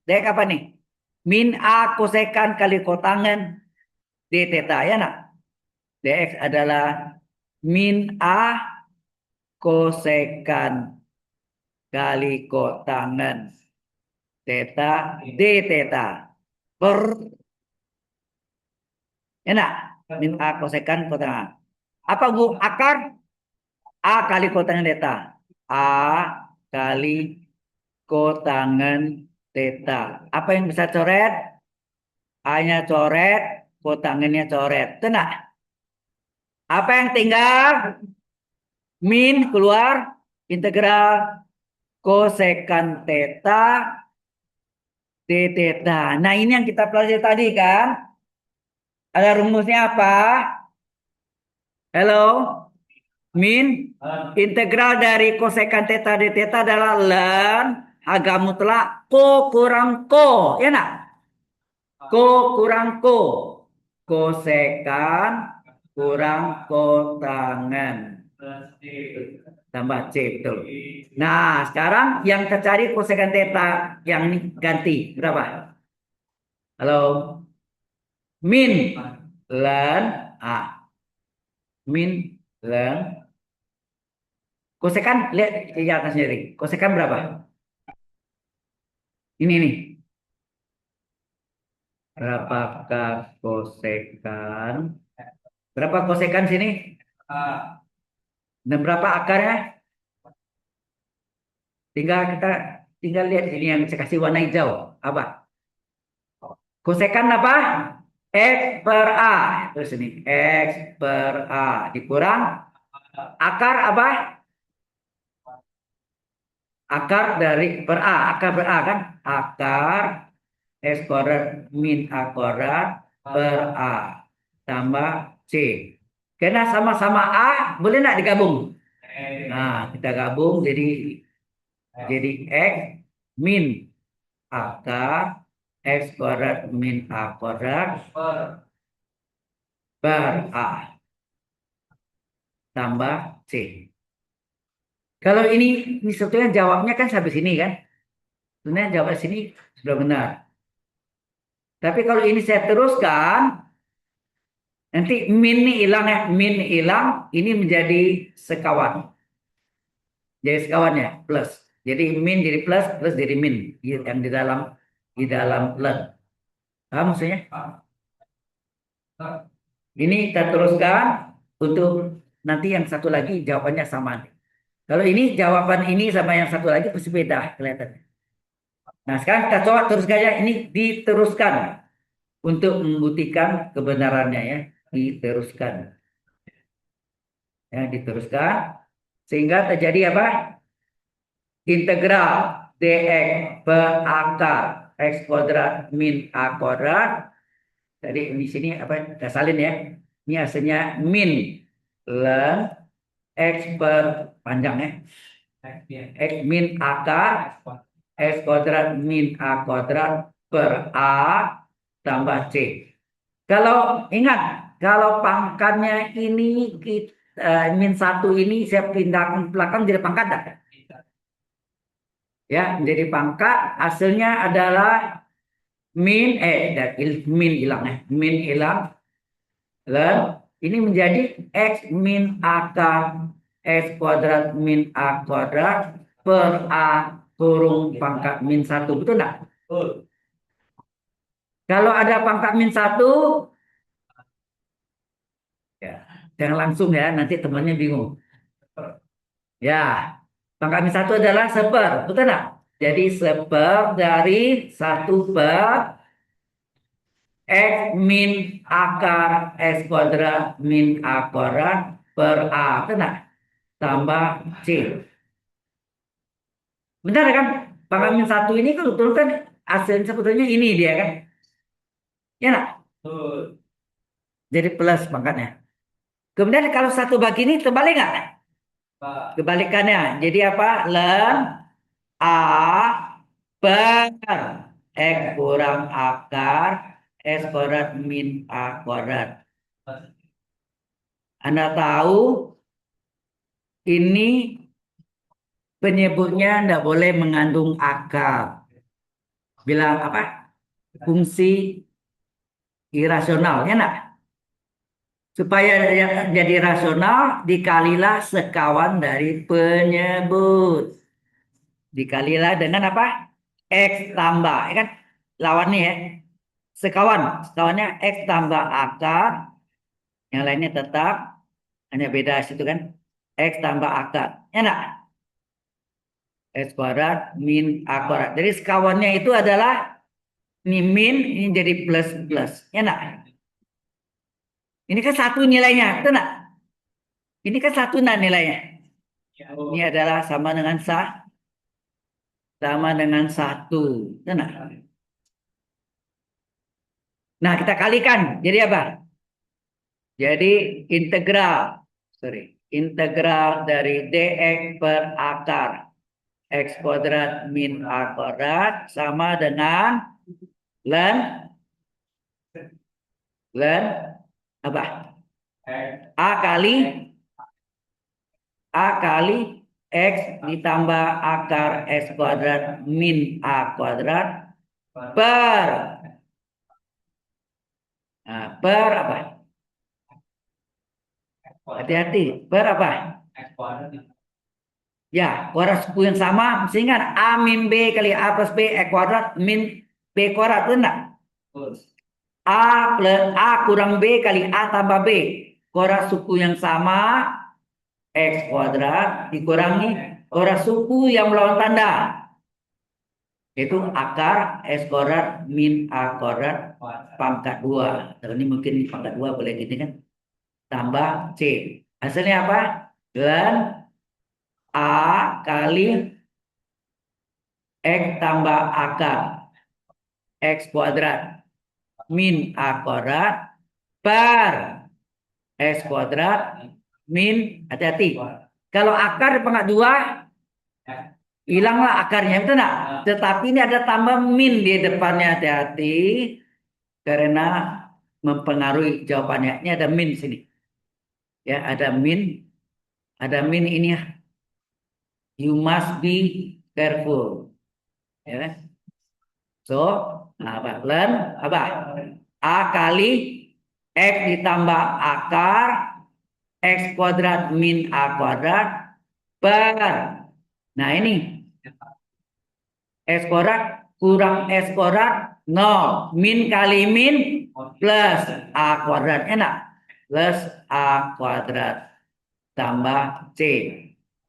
dx apa nih? Min a kosekan kali kotangen d theta ya nak. Dx adalah min a kosekan kali kotangen theta d theta per enak min a kosekan kotangen. Apa bu akar? A kali kotangen theta. A kali kotangen theta. Apa yang bisa coret? A-nya coret, kotangennya coret. Tenang. Apa yang tinggal? Min keluar integral kosekan theta d theta. Nah, ini yang kita pelajari tadi kan? Ada rumusnya apa? Halo? Min integral dari kosekan theta d theta adalah ln harga mutlak ko kurang ko. Ya nak? Ko kurang ko. Kosekan kurang kotangen. Tambah C, betul. Nah, sekarang yang tercari kosekan theta yang ini ganti. Berapa? Halo? Min ln A. Min ln. Kosekan, lihat di atas sendiri. Kosekan berapa? Ini nih. Berapakah kosekan? Berapa kosekan sini? Dan berapa akarnya? Tinggal lihat ini yang saya kasih warna hijau. Apa? Kosekan apa? X per A. Terus ini X per A dikurang akar apa? Akar dari per A. Akar per A kan? Akar X kuadrat min A kuadrat per A. Tambah C. Karena sama-sama A, boleh nggak digabung? Nah, kita gabung jadi X min akar X kuadrat min A kuadrat per A tambah C. Kalau ini sebetulnya jawabnya kan sampai sini kan. Sebenarnya jawab sini sudah benar. Tapi kalau ini saya teruskan, nanti min ini hilang ya. Min hilang, ini menjadi sekawan. Jadi sekawannya plus. Jadi min jadi plus, plus jadi min. Yang di dalam len. Paham maksudnya? Ini kita teruskan untuk nanti yang satu lagi jawabannya sama. Kalau ini jawaban ini sama yang satu lagi pasti beda kelihatan. Nah, sekarang kita coba teruskan ya. Ini diteruskan untuk membuktikan kebenarannya ya. Diteruskan. Ya, diteruskan. Sehingga terjadi apa? Integral dx per akar x kuadrat min a kuadrat Tadi di sini apa? Kita salin ya. Ini hasilnya min ln x per panjang ya. X min akar x kuadrat min a kuadrat per a tambah c. Kalau ingat, kalau pangkatnya ini min satu ini saya pindahkan ke belakang jadi pangkat dah. Ya, menjadi pangkat hasilnya adalah min hilang ya. Min hilang. Lalu ini menjadi x min akar x kuadrat min a kuadrat per a kurung pangkat min satu. Betul enggak? Kalau ada pangkat min satu, ya, jangan langsung ya, nanti temannya bingung. Ya, pangkat min satu adalah seper, betul enggak? Jadi seper dari 1 per x min akar x kuadrat min a kuadrat per a, betul enggak? Tambah c. Benar kan? Pangkat min satu ini kalau betul kan hasilnya sebetulnya ini dia kan? Ya enggak? Jadi plus pangkatnya. Kemudian kalau satu bagi ini terbalik nggak? Kebalikannya. Jadi apa? Ln A per X kurang akar X kuadrat min A kuadrat. Anda tahu ini penyebutnya tidak boleh mengandung akar. Bilang apa? Fungsi irasional, ya enggak? Supaya jadi rasional, dikalilah sekawan dari penyebut. Dikalilah dengan apa? X tambah, ya kan? Lawannya ya. Sekawannya X tambah akar. Yang lainnya tetap, hanya beda situ kan. X tambah akar. Ya enggak? X kuadrat min A kuadrat. Jadi sekawannya itu adalah ini min, ini jadi plus plus. Ya enggak? Ini kan satu nilainya, betul enggak? Ini kan satu nilainya. Ini adalah sama dengan satu. Betul enggak? Nah, kita kalikan. Jadi apa? Jadi integral dari dx per akar x kuadrat min a kuadrat sama dengan ln apa? A kali x ditambah akar x kuadrat min a kuadrat per apa? Hati-hati, per apa? Ya, kuadrat suku yang sama, mesti ingat A min B kali A plus B X kuadrat min B kuadrat, itu enggak? A kurang B kali A tambah B. Kuadrat suku yang sama, X kuadrat dikurangi kuadrat suku yang melawan tanda. Itu akar X kuadrat min A kuadrat pangkat 2. Ini mungkin pangkat 2 boleh gitu kan? Tambah C. Hasilnya apa? Dan A kali X tambah akar X kuadrat min A kuadrat per X kuadrat min, hati-hati. Kalau akar di pangkat 2, hilanglah akarnya, betul enggak? Tetapi ini ada tambah min di depannya, hati-hati. Karena mempengaruhi jawabannya. Ini ada min sini. Ya, ada min ini ya. You must be careful. Ya kan? So, apa? Learn apa? A kali X ditambah akar X kuadrat min A kuadrat per. Nah ini X kuadrat kurang X kuadrat 0. Min kali min plus A kuadrat. Enak? Plus A kuadrat tambah C.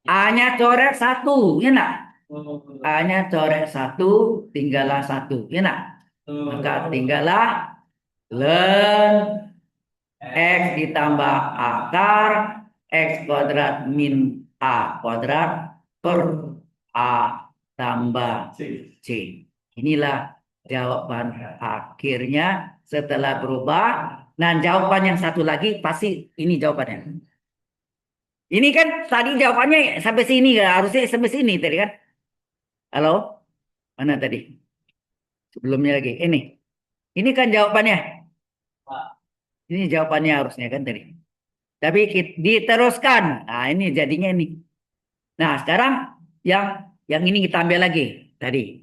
A-nya coret 1. Enak? A-nya coret 1, tinggallah 1. Enak? Maka tinggallah ln X ditambah akar X kuadrat min A kuadrat per A tambah C. Inilah jawaban akhirnya Setelah berubah, nah jawaban yang satu lagi pasti ini jawabannya. Ini kan tadi jawabannya sampai sini, harusnya sampai sini tadi kan? Halo, mana tadi? Sebelumnya lagi. Ini kan jawabannya. Ini jawabannya harusnya kan tadi. Tapi diteruskan. Nah, ini jadinya ini. Nah, sekarang yang yang ini kita ambil lagi tadi.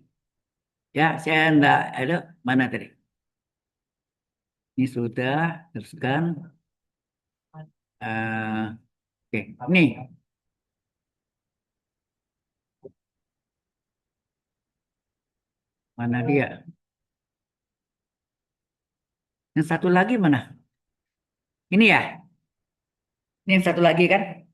Ya, saya enggak ada mana tadi. Ini sudah teruskan. Oke, nih mana dia? Yang satu lagi mana? Ini ya. Ini yang satu lagi kan?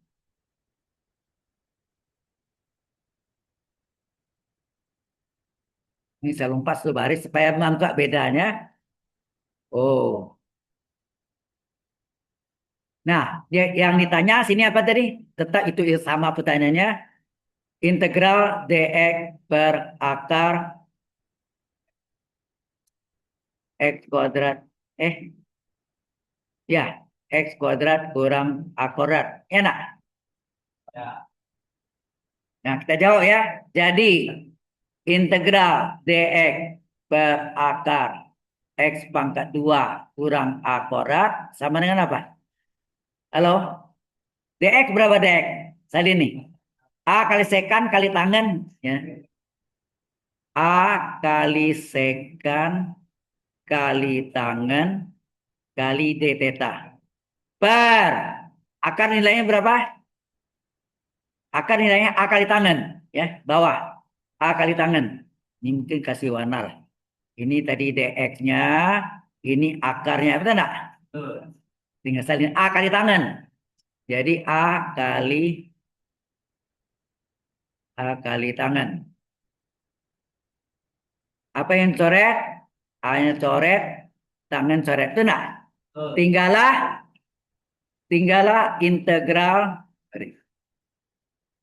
Ini saya lompat sebaris supaya menangkap bedanya. Oh, nah yang ditanya sini apa tadi? Tetap itu sama pertanyaannya. Integral dx per akar x kuadrat. Eh, ya, x kuadrat kurang a kuadrat. Enak. Nah, kita jawab ya. Jadi, integral dx per akar x pangkat 2 kurang a kuadrat sama dengan apa? Halo? Dx berapa dx? Tadi ini. A kali sekan kali tangan. Ya. A kali sekan kali tangan kali d theta. Per. Akar nilainya berapa? Akar nilainya A kali tangan. Ya, bawah. A kali tangan. Ini mungkin kasih warna lah. Ini tadi dx-nya, ini akarnya, betul enggak? Tinggal salin A kali tangan. Jadi A kali tangan. Apa yang coret? A-nya coret, tangan coret. Itu enggak? Tinggallah, tinggallah integral,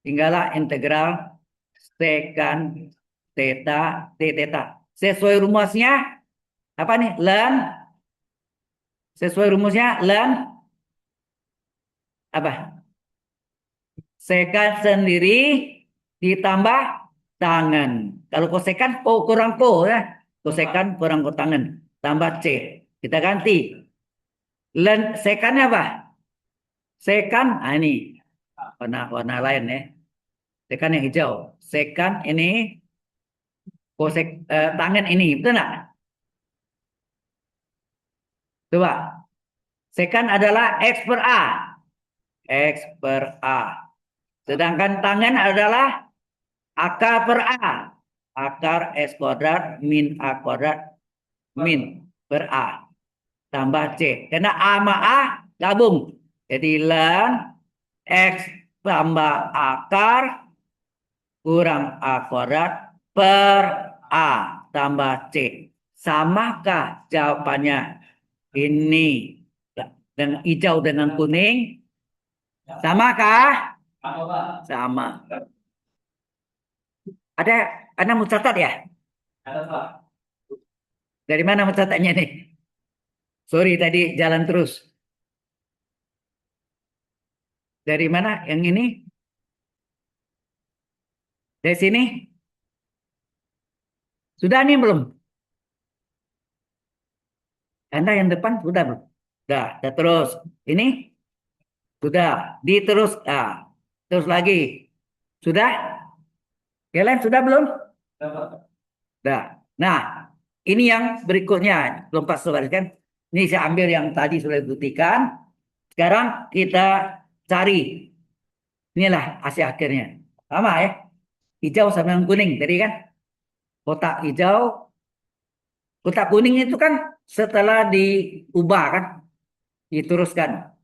tinggallah integral sekan theta d theta. Sesuai rumusnya apa nih? Sesuai rumusnya ln apa? Sekan sendiri ditambah tangan. Kalau kosekan kurang ko ya. Kosekan kurang ko tangan. Tambah C. Kita ganti. Sekannya apa? Sekan, ini warna lain ya. Sekan yang hijau. Sekan ini tangan ini, betul nggak? Coba. Sekan adalah X per A. X per A. Sedangkan tangan adalah akar per A. Akar S kuadrat min A kuadrat min per A. Tambah C. Karena A sama A gabung. Jadi ln X tambah akar kurang A kuadrat per A tambah C. Samakah jawabannya? Ini dengan hijau dengan kuning. Samakah? Sama. Ada Anda mau catat ya? Dari mana mau catatnya nih? Sorry tadi jalan terus. Dari mana? Yang ini? Dari sini? Sudah nih belum? Anda yang depan sudah belum? Sudah terus. Ini sudah. Diterus. Terus lagi. Sudah? Kalian sudah belum? Sudah. Nah, ini yang berikutnya. Belum pas kan? Ini saya ambil yang tadi sudah dibuktikan. Sekarang kita cari. Inilah hasil akhirnya. Sama ya. Hijau sama yang kuning tadi kan. Kotak hijau, kotak kuning itu kan setelah diubah kan, diteruskan.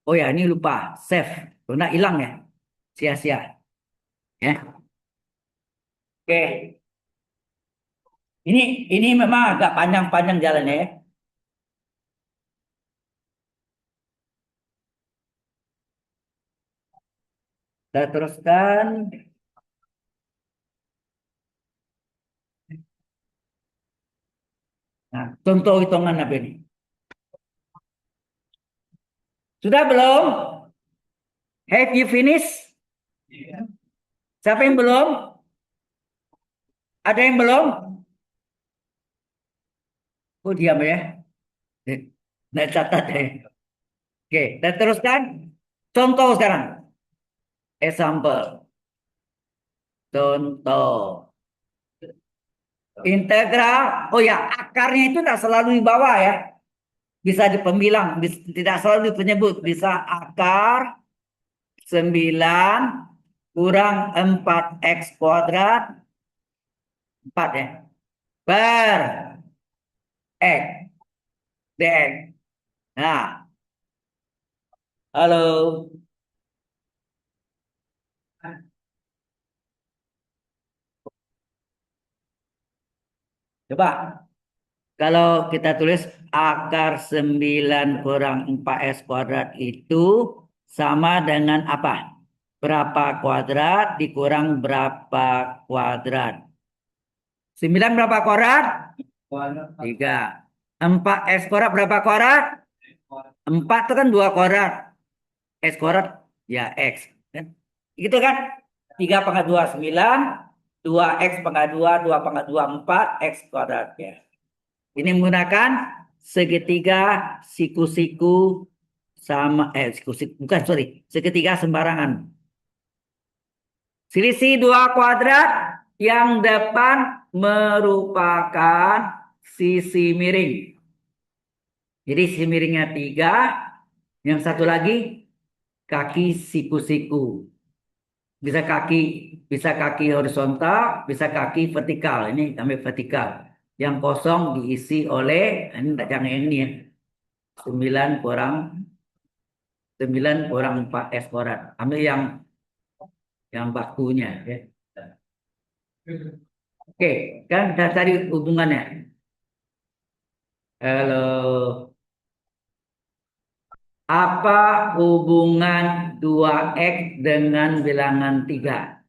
Oh ya, ini lupa save. Karena hilang ya. Sia-sia. Ya. Oke. Ini memang agak panjang-panjang jalannya ya. Kita teruskan. Nah, contoh hitungan apa ini? Sudah belum? Have you finished? Siapa yang belum? Ada yang belum? Oh, diam ya. Nah, catat ya. Oke, dan teruskan. Contoh sekarang. Example. Contoh. Integral. Oh ya, akarnya itu tidak selalu di bawah ya. Bisa di pembilang, tidak selalu di penyebut. Bisa akar 9 kurang 4x kuadrat 4 ya. Per X dx. Nah, halo. Coba kalau kita tulis akar 9 kurang 4x kuadrat itu sama dengan apa? Berapa kuadrat dikurang berapa kuadrat? 9 berapa kuadrat? 3. 4x kuadrat berapa kuadrat? 4 itu kan 2 kuadrat. X kuadrat ya X. Kan? Gitu kan? 3 pangkat 2 9. 2x pangkat 2 2 pangkat 2 4 X kuadrat ya. Ini menggunakan segitiga siku-siku sama siku-siku bukan sorry segitiga sembarangan. Selisih 2 kuadrat yang depan merupakan sisi miring. Jadi sisi miringnya 3, yang satu lagi kaki siku-siku. Bisa kaki horizontal, bisa kaki vertikal. Ini kami vertikal. Yang kosong diisi oleh ini jangan yang ini ya. 9 kurang 4 S kuadrat. Ambil yang bakunya ya. Oke, kan kita cari hubungannya. Halo. Apa hubungan 2x dengan bilangan 3?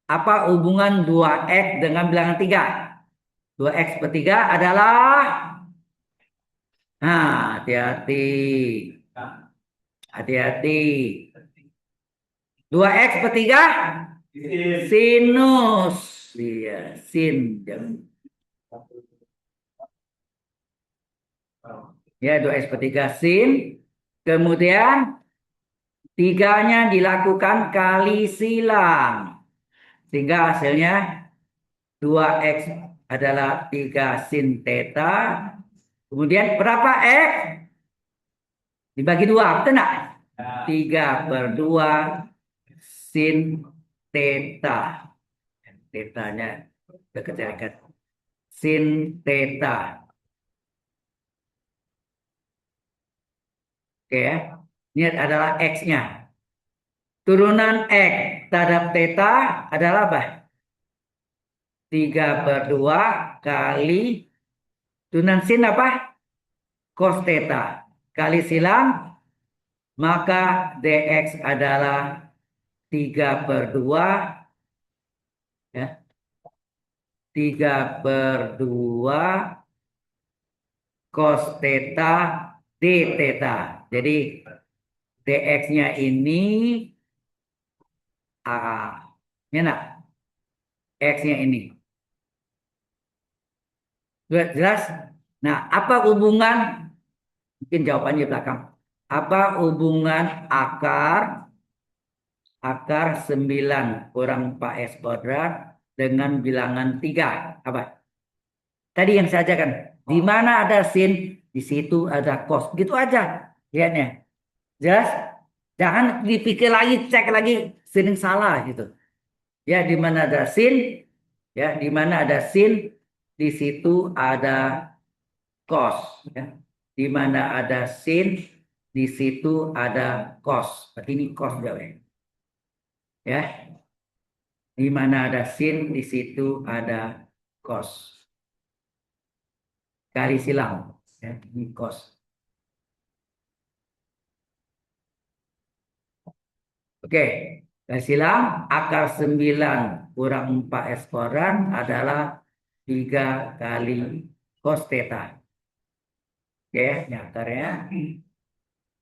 Apa hubungan 2x dengan bilangan 3? 2x per 3 adalah nah, hati-hati. Hati-hati. 2x per 3 sinus. Iya, sin. Ya, 2x per 3 sin. Kemudian tiganya dilakukan kali silang. Sehingga hasilnya 2x adalah 3 sin theta. Kemudian berapa x? Dibagi 2, betul nggak? 3 per 2 sin theta. Tetanya dekat-dekat. Sin theta. Oke ya. Ini adalah x-nya. Turunan x terhadap theta adalah apa? 3 per 2 kali turunan sin apa? Cos theta. Kali silang, maka dx adalah 3 per 2 ya. 3 per 2 cos theta d theta. Jadi dx-nya ini ya nak, x-nya ini. Jelas? Nah, apa hubungan? Mungkin jawabannya di belakang. Apa hubungan akar 9 kurang 4x kuadrat dengan bilangan 3? Apa? Tadi yang saya ajarkan. Di mana ada sin, di situ ada cos. Gitu aja. Lihatnya. Jelas? Jangan dipikir lagi, cek lagi sering salah gitu. Ya, di mana ada sin, ya, di mana ada sin, di situ ada cos. Ya. Di mana ada sin, di situ ada cos. Berarti ini cos ya. Ya, di mana ada sin, di situ ada cos. Kali silang. Ya, ini cos. Oke, kali silang akar 9 kurang 4 S kuadrat adalah 3 kali cos theta. Oke, ini akarnya.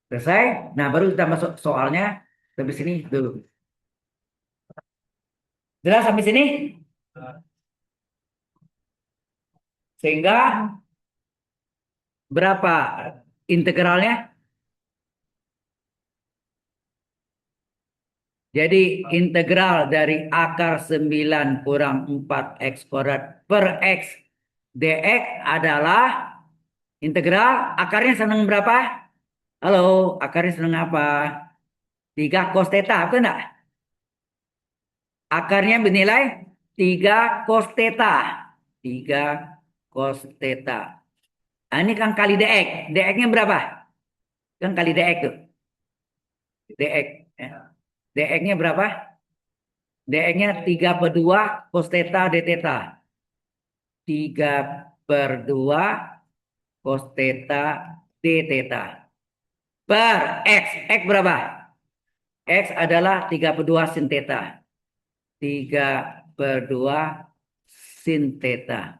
Selesai. Nah, baru kita masuk soalnya. Sampai sini dulu. Jelas sampai sini? Sehingga berapa integralnya? Jadi integral dari akar 9 kurang 4x kuadrat per x dx adalah integral akarnya seneng berapa? Halo, akarnya seneng apa? 3 cos theta, betul enggak? Akarnya bernilai 3 cos theta. 3 cos theta. Nah, ini kan kali dx. Dx-nya berapa? Kan kali dx tuh. Dx. Dx-nya berapa? Dx-nya 3 per 2 cos theta d theta. 3 per 2 cos theta d theta. Per x. X berapa? X adalah 3 per 2 sin theta. 3 per 2 sin theta.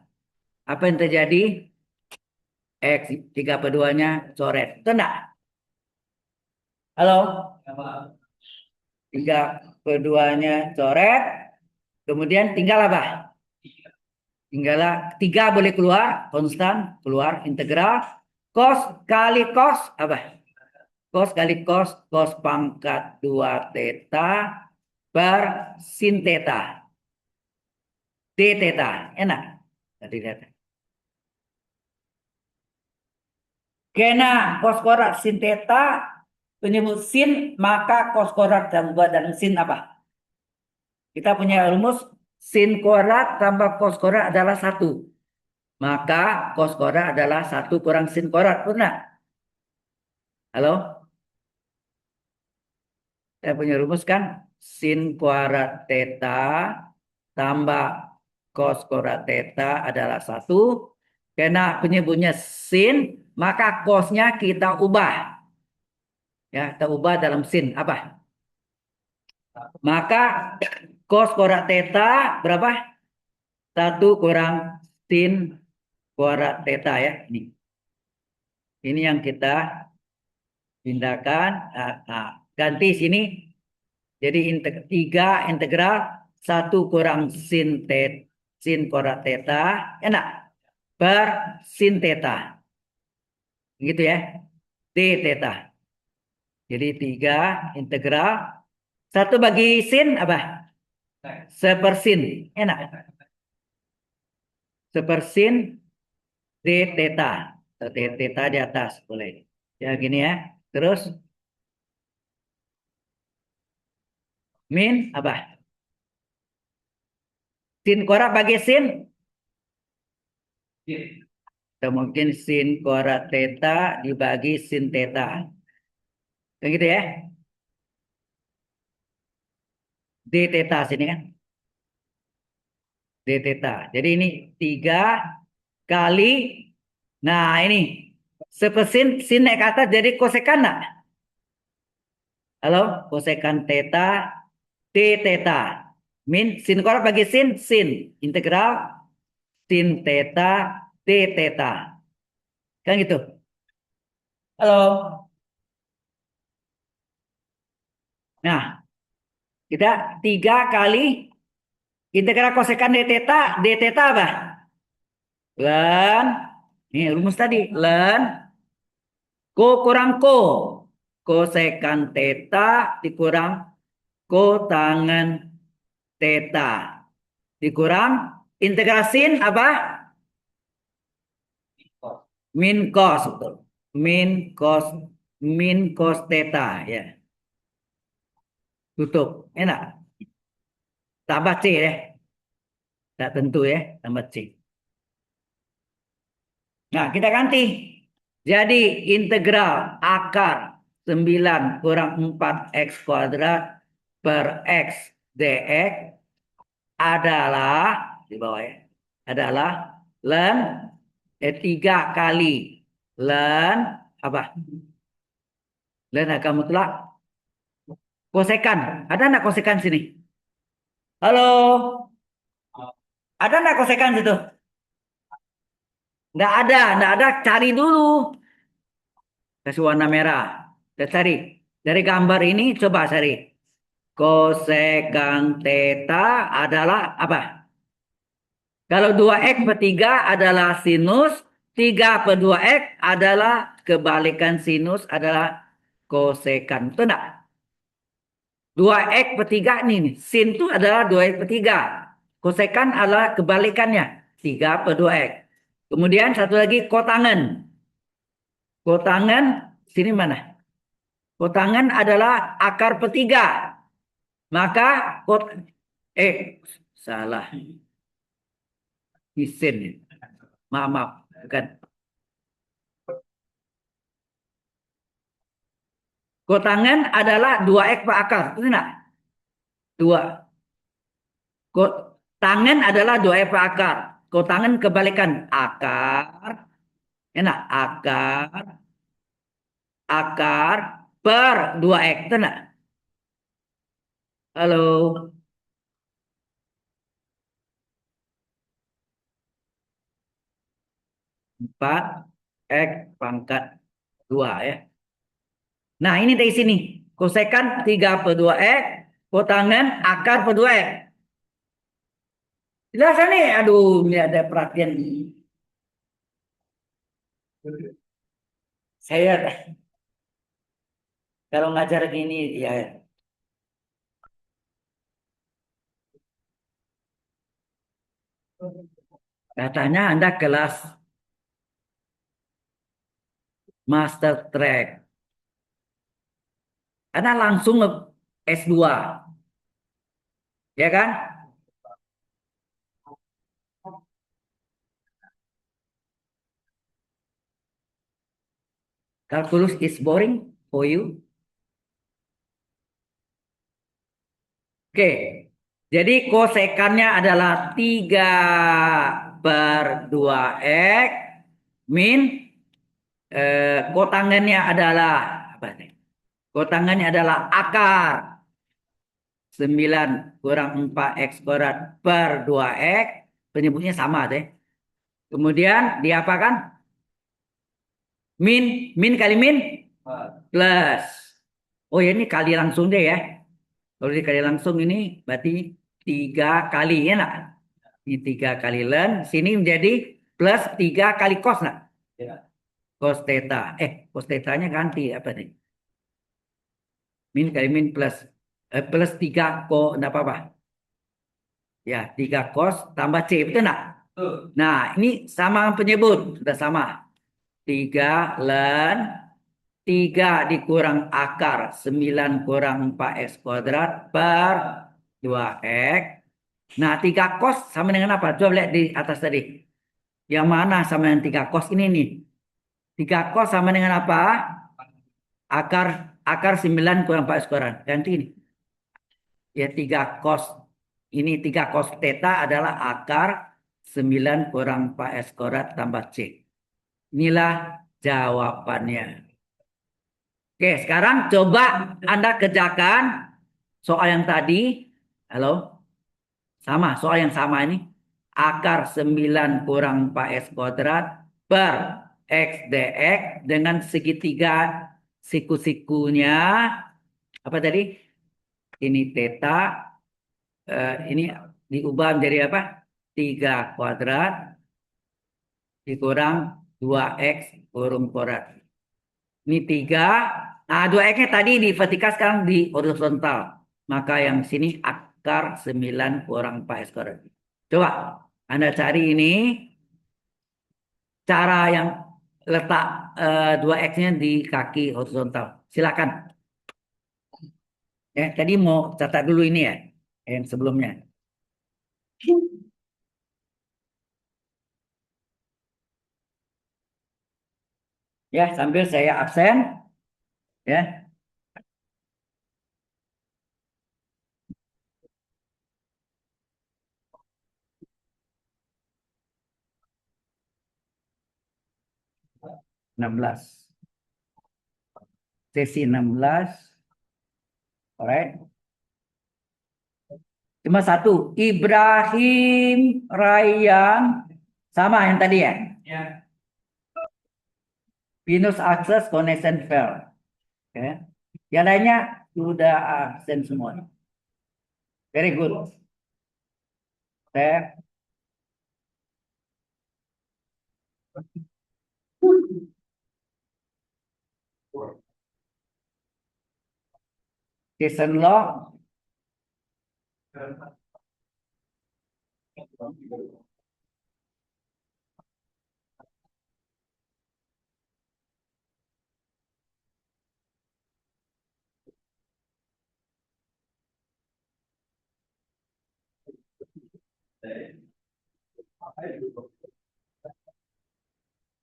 Apa yang terjadi? X 3 per 2-nya coret. Itu enggak? Halo? 3 per 2-nya coret. Kemudian tinggal apa? Tinggal 3 boleh keluar. Konstan. Keluar integral. Cos kali cos apa? Cos kali cos. Cos pangkat 2 theta per sin theta. D theta. Enak. Tadi lihat. Karena cos kuadrat sin theta penyebut sin, maka cos kuadrat dan sin apa? Kita punya rumus sin kuadrat tambah cos kuadrat adalah 1. Maka cos kuadrat adalah 1 kurang sin kuadrat. Benar? Halo? Saya punya rumus kan? Sin kuadrat theta tambah cos kuadrat theta adalah 1. Karena penyebutnya sin, maka cosnya kita ubah. Ya, kita ubah dalam sin. Apa? Maka cos kuadrat theta berapa? 1 kurang sin kuadrat theta ya. Ini yang kita pindahkan. Ganti sini. Jadi 3 integral 1 kurang sin kuadrat theta. Enak. Per sin theta. Gitu ya. D theta. Jadi 3 integral. 1 bagi sin apa? Sepersin. Enak. Sepersin D theta. D theta di atas. Boleh. Ya gini ya. Terus min apa? Sin kuadrat bagi sin. Atau mungkin sin kuadrat theta dibagi sin theta. Kayak gitu ya. D theta sini kan. D theta. Jadi ini 3 kali. Nah ini. Sepersin sin naik ke atas jadi kosekan enggak? Halo? Kosekan theta. D theta. Min sin kuadrat bagi sin. Sin. Integral. Sin theta. D theta. Kan gitu. Halo? Nah. Kita 3 kali integral kosekan d theta apa? Len, ini rumus tadi, len ko kurang ko. Kosekan theta dikurang ko tangen theta. Dikurang integral sin apa? Min cos, betul. Min cos theta ya. Tutup, enak. Tambah C ya. Tak tentu ya, tambah C. Nah, kita ganti. Jadi integral akar 9 kurang 4x kuadrat per x dx adalah di bawah ya. Adalah len 3 kali len apa? Len akan mutlak kosekan. Ada enggak kosekan sini? Halo? Ada enggak kosekan situ? Nggak ada, cari dulu. Kasih warna merah. Kita cari. Dari gambar ini coba cari. Kosekang theta adalah apa? Kalau 2x per 3 adalah sinus, 3 per 2x adalah kebalikan sinus adalah kosekan. Betul enggak? 2x per 3 nih, sin itu adalah 2x per 3. Kosekan adalah kebalikannya, 3 per 2x. Kemudian satu lagi kotangen. Kotangen, sini mana? Kotangen adalah akar per 3. Maka, salah. Sin. Maaf, maaf. Bukan. Kotangen adalah 2x per akar. Betul enggak? 2. Tangan adalah 2x per akar. Kotangen kebalikan. Akar. Enak. Akar per 2x. Betul enggak? Halo. 4x pangkat 2 ya. Nah, ini dari sini. Kosekan 3 per 2x. Kotangen akar per 2x. Jelas nih? Aduh, ini ada perhatian. Saya kalau ngajar gini, ya katanya Anda kelas master track. Anda langsung S2. Ya kan? Calculus is boring for you. Oke. Jadi kosekannya adalah 3 per 2x min kotangennya adalah apa nih? Kotangennya adalah akar 9 kurang 4x kuadrat per 2x. Penyebutnya sama deh. Kemudian diapakan? Min kali min plus. Oh ya, ini kali langsung deh ya. Kalau dikali langsung ini berarti 3 kali ya nak? Ini 3 kali len. Sini menjadi plus 3 kali cos nak? Cos theta. Cos thetanya ganti apa nih? Min kali min plus. Plus 3 kok enggak apa-apa. Ya, 3 cos tambah C. Betul nak? Nah, ini sama penyebut. Sudah sama. 3 len 3 dikurang akar 9 kurang 4x kuadrat per 2x. Nah, 3 cos sama dengan apa? Coba lihat di atas tadi. Yang mana sama dengan 3 cos ini nih? 3 cos sama dengan apa? Akar 9 kurang 4x kuadrat. Ganti ini. Ya, 3 cos. Ini 3 cos theta adalah akar 9 kurang 4x kuadrat tambah C. Inilah jawabannya. Oke, sekarang coba Anda kerjakan soal yang tadi. Halo? Sama, soal yang sama ini. Akar 9 kurang 4x kuadrat per x dx dengan segitiga siku-sikunya. Apa tadi? Ini theta. Ini diubah menjadi apa? 3 kuadrat dikurang 2x kurung kuadrat. Ini 3. Nah, 2x-nya tadi di vertikal, sekarang di horizontal. Maka yang sini akar 9 kurang 4x kuadrat. Coba Anda cari ini cara yang letak 2x-nya di kaki horizontal. Silakan. Tadi mau catat dulu ini ya, yang sebelumnya. Ya, sambil saya absen. Ya. Sesi 16. Alright. Cuma satu. Ibrahim Rayyan. Sama yang tadi ya? Ya. Venus Access Connection Fair. Oke. Yang lainnya sudah absen semua. Very good. Oke. Season law.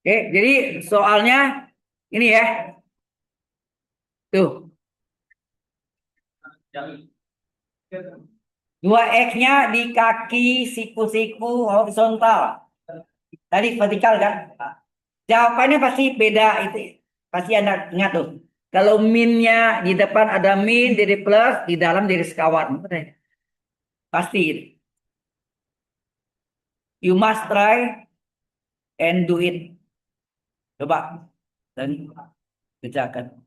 Oke, jadi soalnya ini ya. Tuh, dua X-nya di kaki siku-siku horizontal. Tadi vertikal kan? Jawabannya pasti beda itu. Pasti Anda ingat tuh. Kalau minnya di depan ada min, jadi plus, di dalam jadi sekawan. Pasti. You must try and do it. Coba dan kerjakan.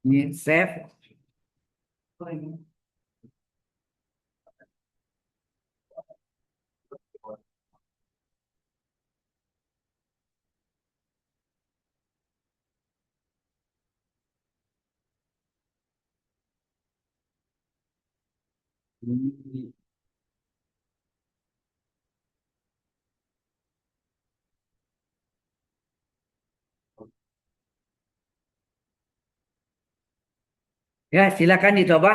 Ini save. Ya, silakan dicoba.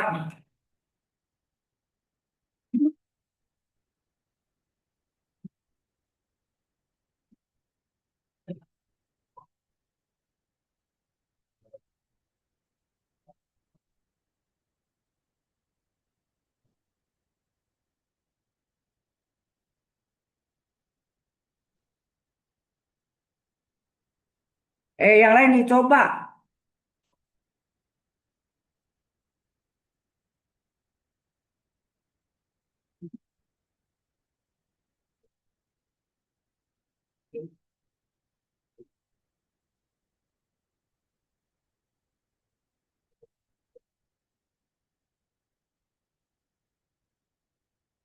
Yang lain dicoba.